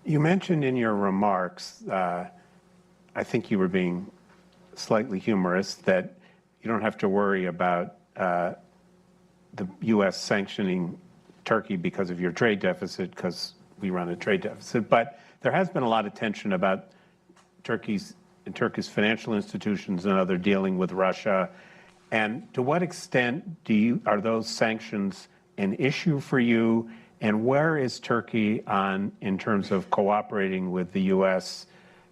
You mentioned in your remarks, I think you were being slightly humorous, that you don't have to worry about the U.S. sanctioning Turkey because of your trade deficit, because we run a trade deficit. But there has been a lot of tension about Turkey's financial institutions and other dealing with Russia. And to what extent are those sanctions an issue for you? And where is Turkey in terms of cooperating with the U.S.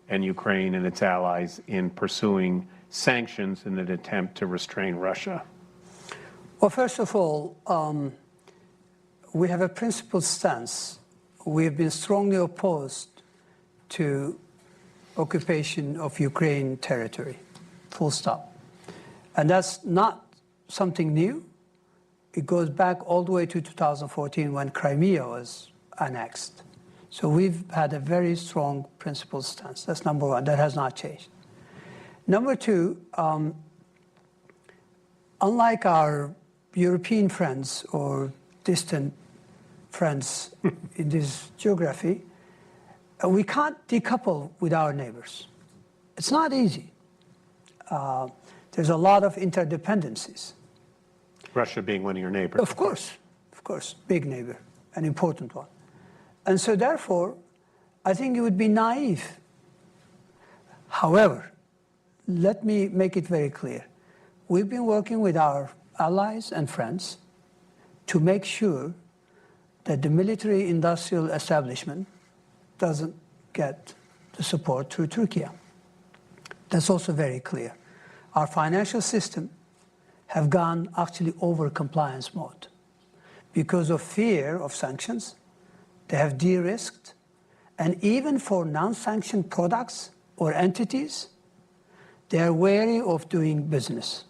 and Ukraine and its allies in pursuing sanctions in an attempt to restrain Russia? Well, first of all, we have a principled stance. We have been strongly opposed to occupation of Ukraine territory, full stop. And that's not something new. It goes back all the way to 2014 when Crimea was annexed. So we've had a very strong principled stance. That's number one. That has not changed. Number two, unlike our European friends or distant friends in this geography, we can't decouple with our neighbors. It's not easy. There's a lot of interdependencies. Russia being one of your neighbors. Of course, big neighbor, an important one. And so therefore, I think it would be naive. However, let me make it very clear. We've been working with our allies and friends to make sure that the military-industrial establishment doesn't get the support through Turkey. That's also very clear. Our financial system have gone actually over compliance mode. Because of fear of sanctions, they have de-risked, and even for non-sanctioned products or entities, they are wary of doing business,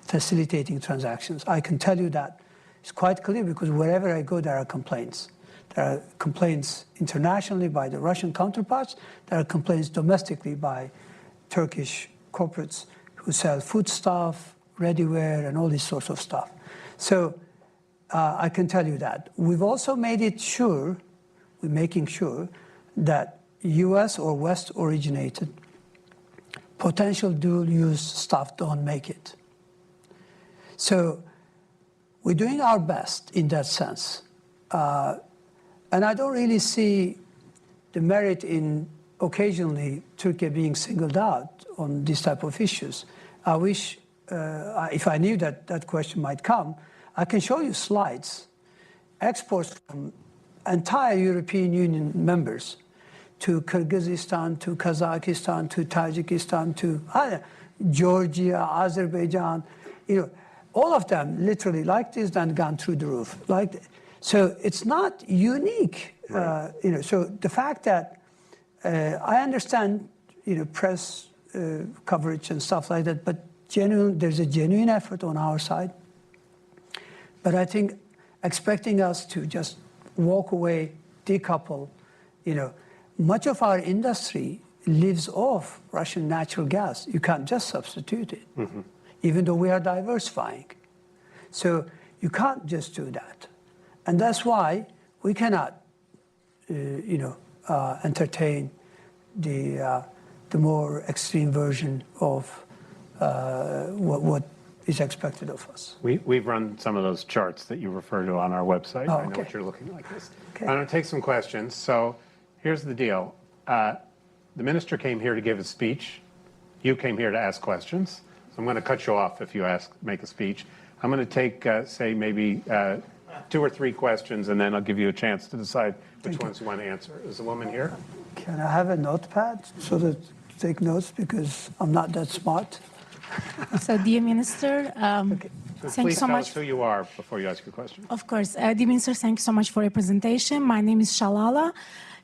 facilitating transactions. I can tell you that it's quite clear because wherever I go, there are complaints. There are complaints internationally by the Russian counterparts. There are complaints domestically by Turkish corporates who sell foodstuff, ready-wear, and all these sorts of stuff. So I can tell you that. We've also made it sure, we're making sure that US or West originated potential dual-use stuff don't make it. So we're doing our best in that sense. And I don't really see the merit in occasionally Turkey being singled out on these type of issues. I wish, if I knew that that question might come, I can show you slides. Exports from entire European Union members to Kyrgyzstan, to Kazakhstan, to Tajikistan, to Georgia, Azerbaijan, all of them literally like this and gone through the roof. So it's not unique. Right. So the fact that I understand, press coverage and stuff like that, but there's a genuine effort on our side. But I think expecting us to just walk away, decouple, much of our industry lives off Russian natural gas. You can't just substitute it, even though we are diversifying. So you can't just do that. And that's why we cannot, entertain the more extreme version of what is expected of us. We've run some of those charts that you refer to on our website. Oh, I know okay. what you're looking like this. Okay. I'm going to take some questions. So here's the deal. The minister came here to give a speech. You came here to ask questions. So I'm going to cut you off if you make a speech. I'm going to take, say, maybe 2 or 3 questions, and then I'll give you a chance to decide which ones you want to answer. Is the woman here? Can I have a notepad so that take notes, because I'm not that smart? So, dear Minister, thank you Please so tell much. us who you are before you ask your question. Of course, dear Minister, thank you so much for your presentation. My name is Shalale.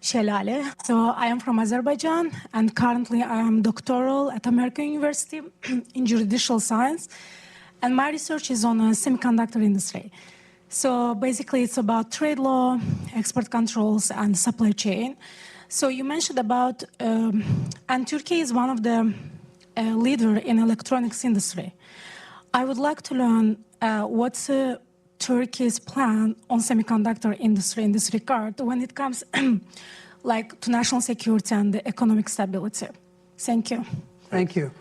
So I am from Azerbaijan, and currently I am doctoral at American University in judicial science, and my research is on the semiconductor industry. So basically, it's about trade law, export controls, and supply chain. So you mentioned about, and Turkey is one of the leader in electronics industry. I would like to learn what's Turkey's plan on semiconductor industry in this regard when it comes like to national security and the economic stability. Thank you. Thank you.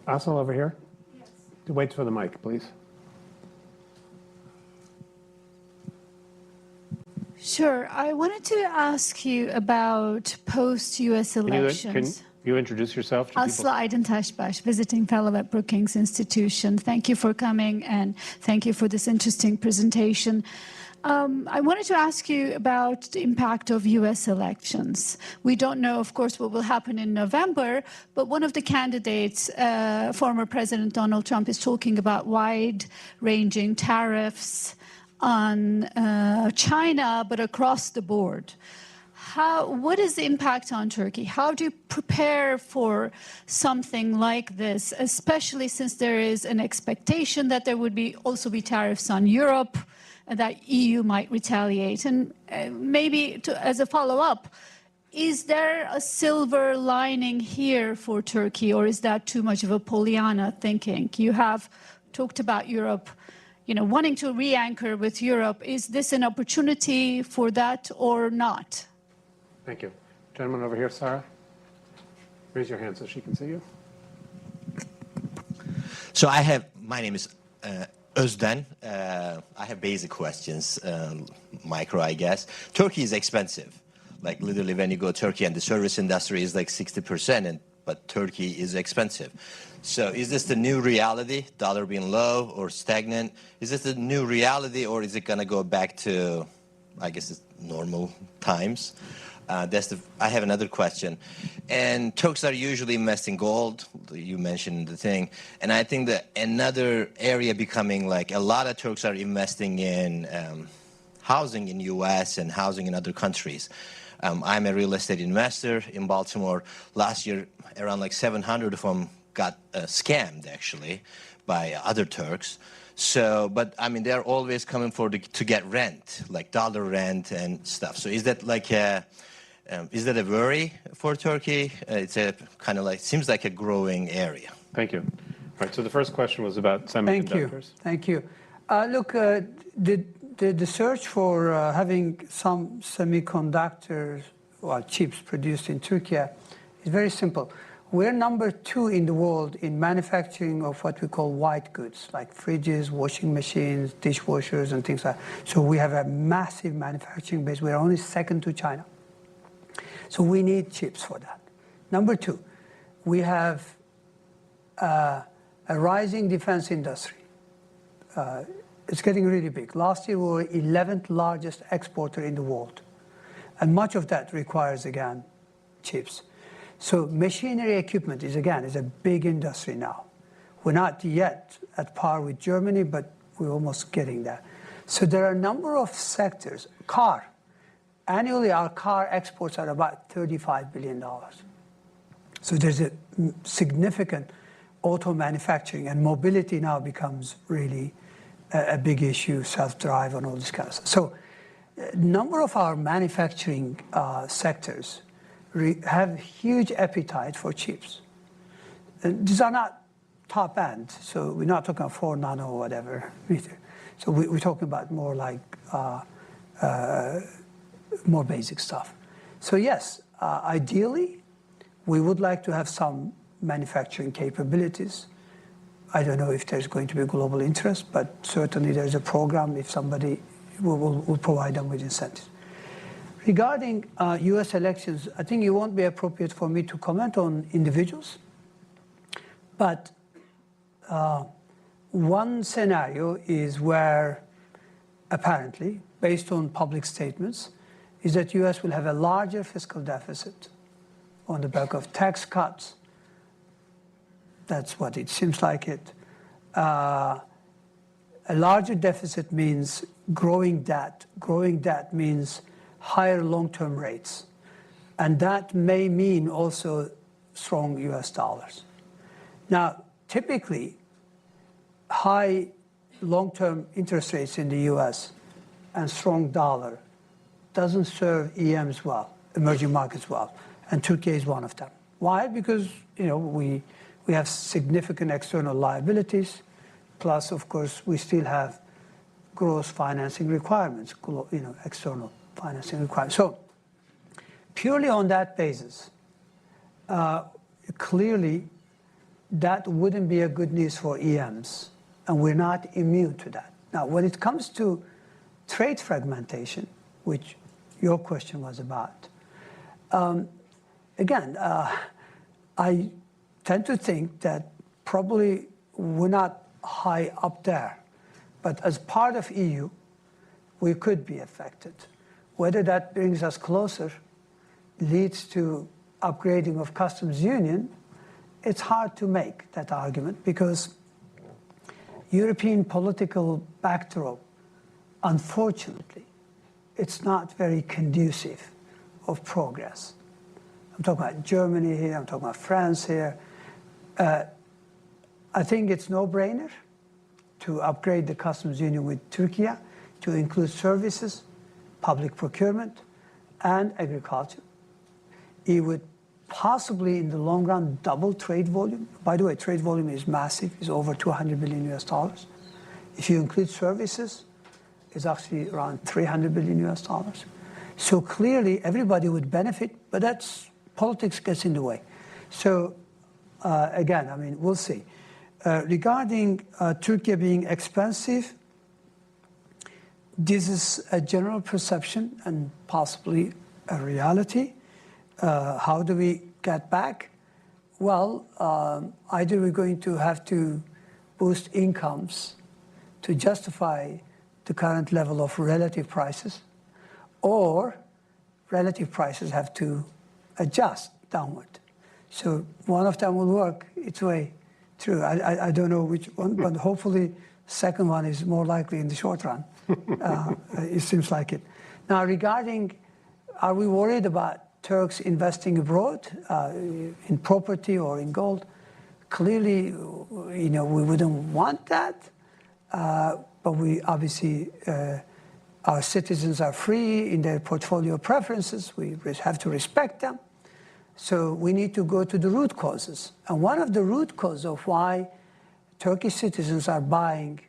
Wessel over here. Yes. Wait for the mic, please. Sure. I wanted to ask you about post-U.S. elections. Can you introduce yourself to people? Aslı Aydın Taşbaş, visiting fellow at Brookings Institution. Thank you for coming, and thank you for this interesting presentation. I wanted to ask you about the impact of U.S. elections. We don't know, of course, what will happen in November, but one of the candidates, former President Donald Trump, is talking about wide-ranging tariffs on China, but across the board. What is the impact on Turkey? How do you prepare for something like this, especially since there is an expectation that there would also be tariffs on Europe, and that EU might retaliate? And maybe as a follow-up, is there a silver lining here for Turkey, or is that too much of a Pollyanna thinking? You have talked about Europe, wanting to re-anchor with Europe. Is this an opportunity for that or not? Thank you. Gentleman over here, Sarah. Raise your hand so she can see you. So my name is Özden. I have basic questions, micro, I guess. Turkey is expensive. Like literally when you go to Turkey, and the service industry is like 60%, but Turkey is expensive. So is this the new reality, dollar being low or stagnant? Is this the new reality, or is it going to go back to, I guess, it's normal times? I have another question. And Turks are usually investing gold. You mentioned the thing. And I think that another area becoming like a lot of Turks are investing in housing in U.S. and housing in other countries. I'm a real estate investor in Baltimore. Last year, around like 700 of them got scammed, actually, by other Turks. So, but I mean, they're always coming to get rent, like dollar rent and stuff. So is that like is that a worry for Turkey? It's a kind of like, seems like a growing area. Thank you. All right, so the first question was about semiconductors. Thank you. Look, the search for having some semiconductors or chips produced in Turkey is very simple. We're number 2 in the world in manufacturing of what we call white goods, like fridges, washing machines, dishwashers, and things like that. So we have a massive manufacturing base. We're only second to China. So we need chips for that. Number 2, we have a rising defense industry. It's getting really big. Last year, we were 11th largest exporter in the world. And much of that requires, again, chips. So machinery equipment is a big industry now. We're not yet at par with Germany, but we're almost getting there. So there are a number of sectors. Annually, our car exports are about $35 billion. So there's a significant auto manufacturing, and mobility now becomes really a big issue, self-drive and all this kind of stuff. So a number of our manufacturing sectors have huge appetite for chips. And these are not top end, so we're not talking about 4 nano or whatever either. So we're talking about more like more basic stuff. So yes, ideally, we would like to have some manufacturing capabilities. I don't know if there's going to be global interest, but certainly there's a program if somebody will provide them with incentives. Regarding US elections, I think it won't be appropriate for me to comment on individuals. But one scenario is where, apparently, based on public statements, is that US will have a larger fiscal deficit on the back of tax cuts. That's what it seems like it. A larger deficit means growing debt. Growing debt means higher long-term rates. And that may mean also strong US dollars. Now, typically, high long-term interest rates in the US and strong dollar doesn't serve EMs well, emerging markets well. And Turkey is one of them. Why? Because we have significant external liabilities, plus, of course, we still have gross financing requirements, external financing requirements. So purely on that basis, clearly, that wouldn't be a good news for EMs, and we're not immune to that. Now, when it comes to trade fragmentation, which your question was about, again, I tend to think that probably we're not high up there, but as part of EU, we could be affected. Whether that brings us closer, leads to upgrading of customs union, it's hard to make that argument because European political backdrop, unfortunately, it's not very conducive of progress. I'm talking about Germany here, I'm talking about France here. I think it's no-brainer to upgrade the customs union with Turkey to include services, public procurement, and agriculture. It would possibly, in the long run, double trade volume. By the way, trade volume is massive. It's over $200 billion US dollars. If you include services, it's actually around $300 billion US dollars. So clearly, everybody would benefit, but politics gets in the way. So again, I mean, we'll see. Regarding Turkey being expensive, this is a general perception and possibly a reality. How do we get back? Well, either we're going to have to boost incomes to justify the current level of relative prices, or relative prices have to adjust downward. So one of them will work its way through. I don't know which one, but hopefully the second one is more likely in the short run. It seems like it. Now, regarding, are we worried about Turks investing abroad in property or in gold? Clearly, we wouldn't want that, but we obviously, our citizens are free in their portfolio preferences. We have to respect them. So we need to go to the root causes. And one of the root causes of why Turkish citizens are buying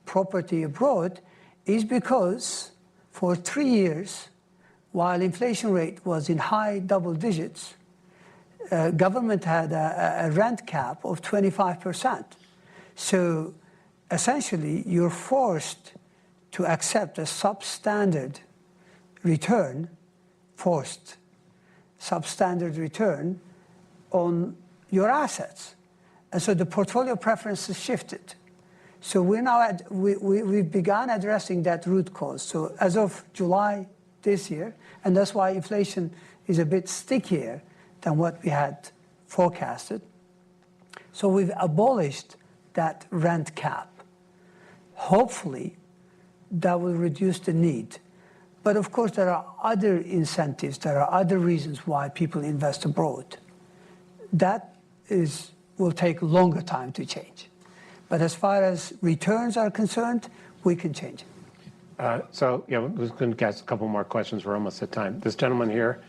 property abroad is because for 3 years, while inflation rate was in high double digits, government had a rent cap of 25%. So essentially, you're forced to accept a substandard return, substandard return on your assets. And so the portfolio preferences shifted. So we're now we've begun addressing that root cause. So as of July this year, and that's why inflation is a bit stickier than what we had forecasted. So we've abolished that rent cap. Hopefully, that will reduce the need. But of course, there are other incentives, there are other reasons why people invest abroad. That will take longer time to change. But as far as returns are concerned, we can change it. So, we're going to ask a couple more questions. We're almost at time. This gentleman here,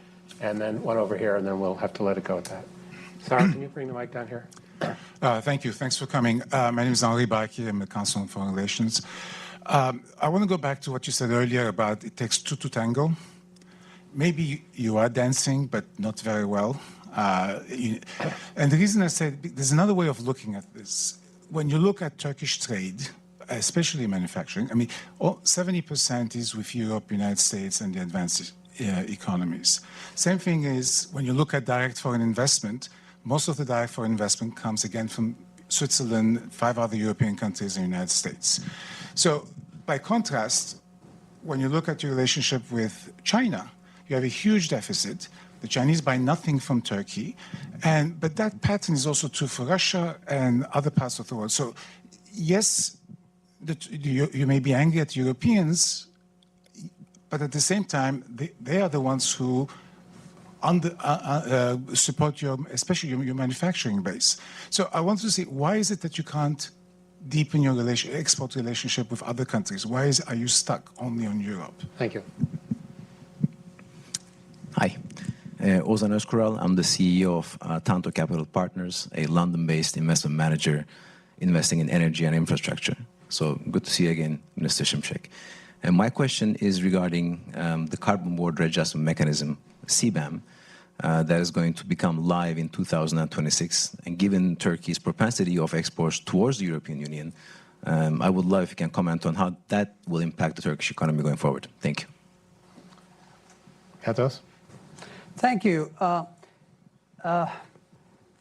and then one over here, and then we'll have to let it go at that. Sarah, can you bring the mic down here? Thank you. Thanks for coming. My name is Henri Baki. I'm the Counsel on Foreign Relations. I want to go back to what you said earlier about it takes two to tango. Maybe you are dancing, but not very well. And the reason I said, there's another way of looking at this. When you look at Turkish trade, especially manufacturing, 70% is with Europe, United States, and the advanced economies. Same thing is when you look at direct foreign investment, most of the direct foreign investment comes again from Switzerland, 5 other European countries, and the United States. So by contrast, when you look at your relationship with China, you have a huge deficit. The Chinese buy nothing from Turkey, but that pattern is also true for Russia and other parts of the world. So yes, you may be angry at Europeans, but at the same time, they are the ones who support especially your manufacturing base. So I want to see, why is it that you can't deepen your export relationship with other countries? Why are you stuck only on Europe? Thank you. Hi. Ozan Özkural. I'm the CEO of Tanto Capital Partners, a London-based investment manager investing in energy and infrastructure. So good to see you again, Minister Şimşek. And my question is regarding the Carbon Border Adjustment Mechanism, CBAM, that is going to become live in 2026. And given Turkey's propensity of exports towards the European Union, I would love if you can comment on how that will impact the Turkish economy going forward. Thank you. Erdoğan? Thank you.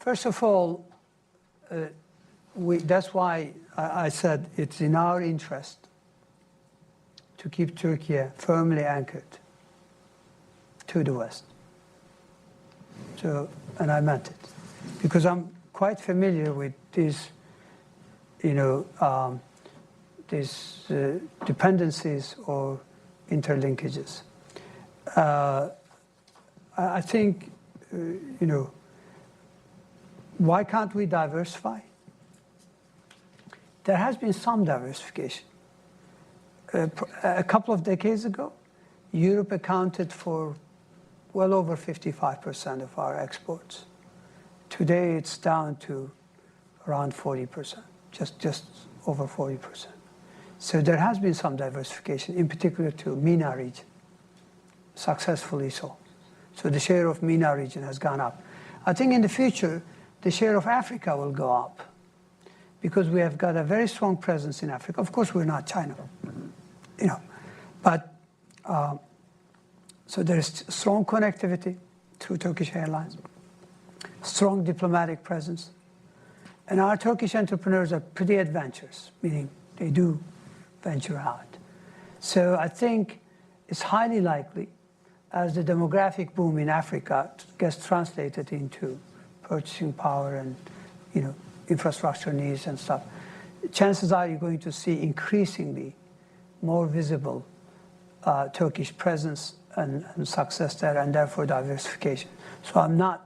First of all, that's why I said it's in our interest to keep Turkey firmly anchored to the West. So, and I meant it, because I'm quite familiar with these, these dependencies or interlinkages. I think, why can't we diversify? There has been some diversification. A couple of decades ago, Europe accounted for well over 55% of our exports. Today, it's down to around 40%, just over 40%. So there has been some diversification, in particular to MENA region, successfully so. So the share of MENA region has gone up. I think in the future, the share of Africa will go up because we have got a very strong presence in Africa. Of course, we're not China, but so there's strong connectivity through Turkish Airlines, strong diplomatic presence. And our Turkish entrepreneurs are pretty adventurous, meaning they do venture out. So I think it's highly likely as the demographic boom in Africa gets translated into purchasing power and, infrastructure needs and stuff, chances are you're going to see increasingly more visible Turkish presence and success there, and therefore diversification. So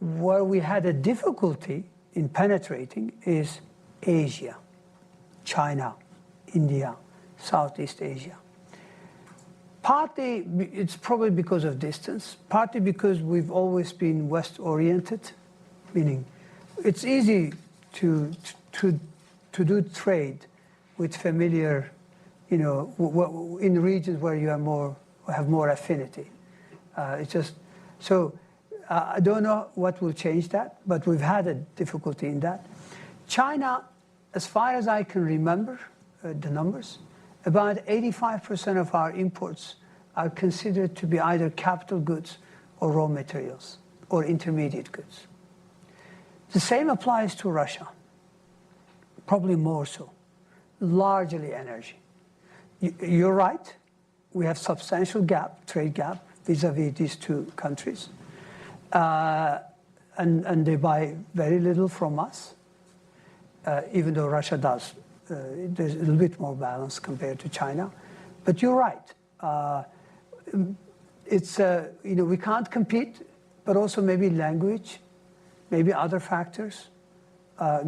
where we had a difficulty in penetrating is Asia, China, India, Southeast Asia. Partly, it's probably because of distance, partly because we've always been West-oriented, meaning it's easy to do trade with familiar, in regions where you have more affinity. It's just, so I don't know what will change that, but we've had a difficulty in that. China, as far as I can remember the numbers, about 85% of our imports are considered to be either capital goods or raw materials or intermediate goods. The same applies to Russia, probably more so, largely energy. You're right, we have substantial trade gap vis-a-vis these two countries. And they buy very little from us, even though Russia does. There's a little bit more balance compared to China. But you're right. We can't compete, but also maybe language, maybe other factors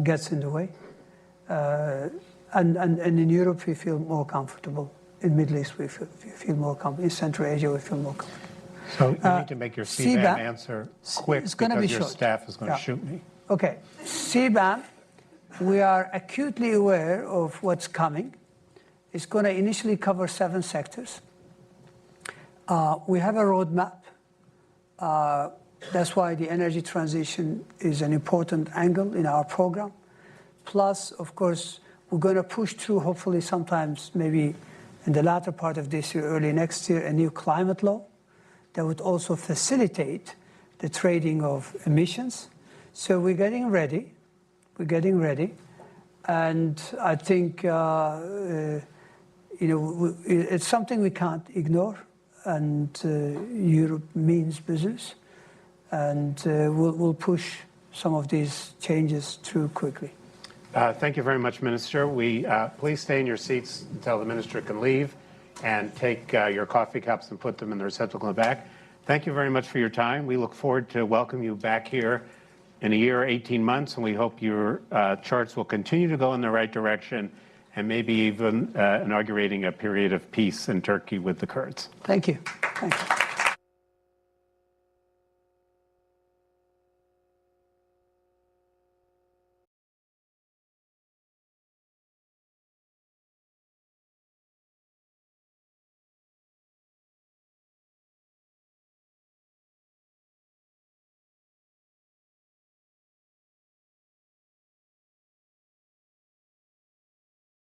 gets in the way. And in Europe, we feel more comfortable. In Middle East, we feel more comfortable. In Central Asia, we feel more comfortable. So you need to make your CBAM answer quick because your staff is going to shoot me. Okay. CBAM, we are acutely aware of what's coming. It's going to initially cover 7 sectors. We have a roadmap. That's why the energy transition is an important angle in our program. Plus, of course, we're going to push through, hopefully sometimes maybe in the latter part of this year, early next year, a new climate law that would also facilitate the trading of emissions. So we're getting ready. We're getting ready. And I think, it's something we can't ignore. And Europe means business. And we'll push some of these changes through quickly. Thank you very much, Minister. Please stay in your seats until the Minister can leave and take your coffee cups and put them in the receptacle in the back. Thank you very much for your time. We look forward to welcome you back here in a year, 18 months, and we hope your charts will continue to go in the right direction and maybe even inaugurating a period of peace in Turkey with the Kurds. Thank you. Thank you.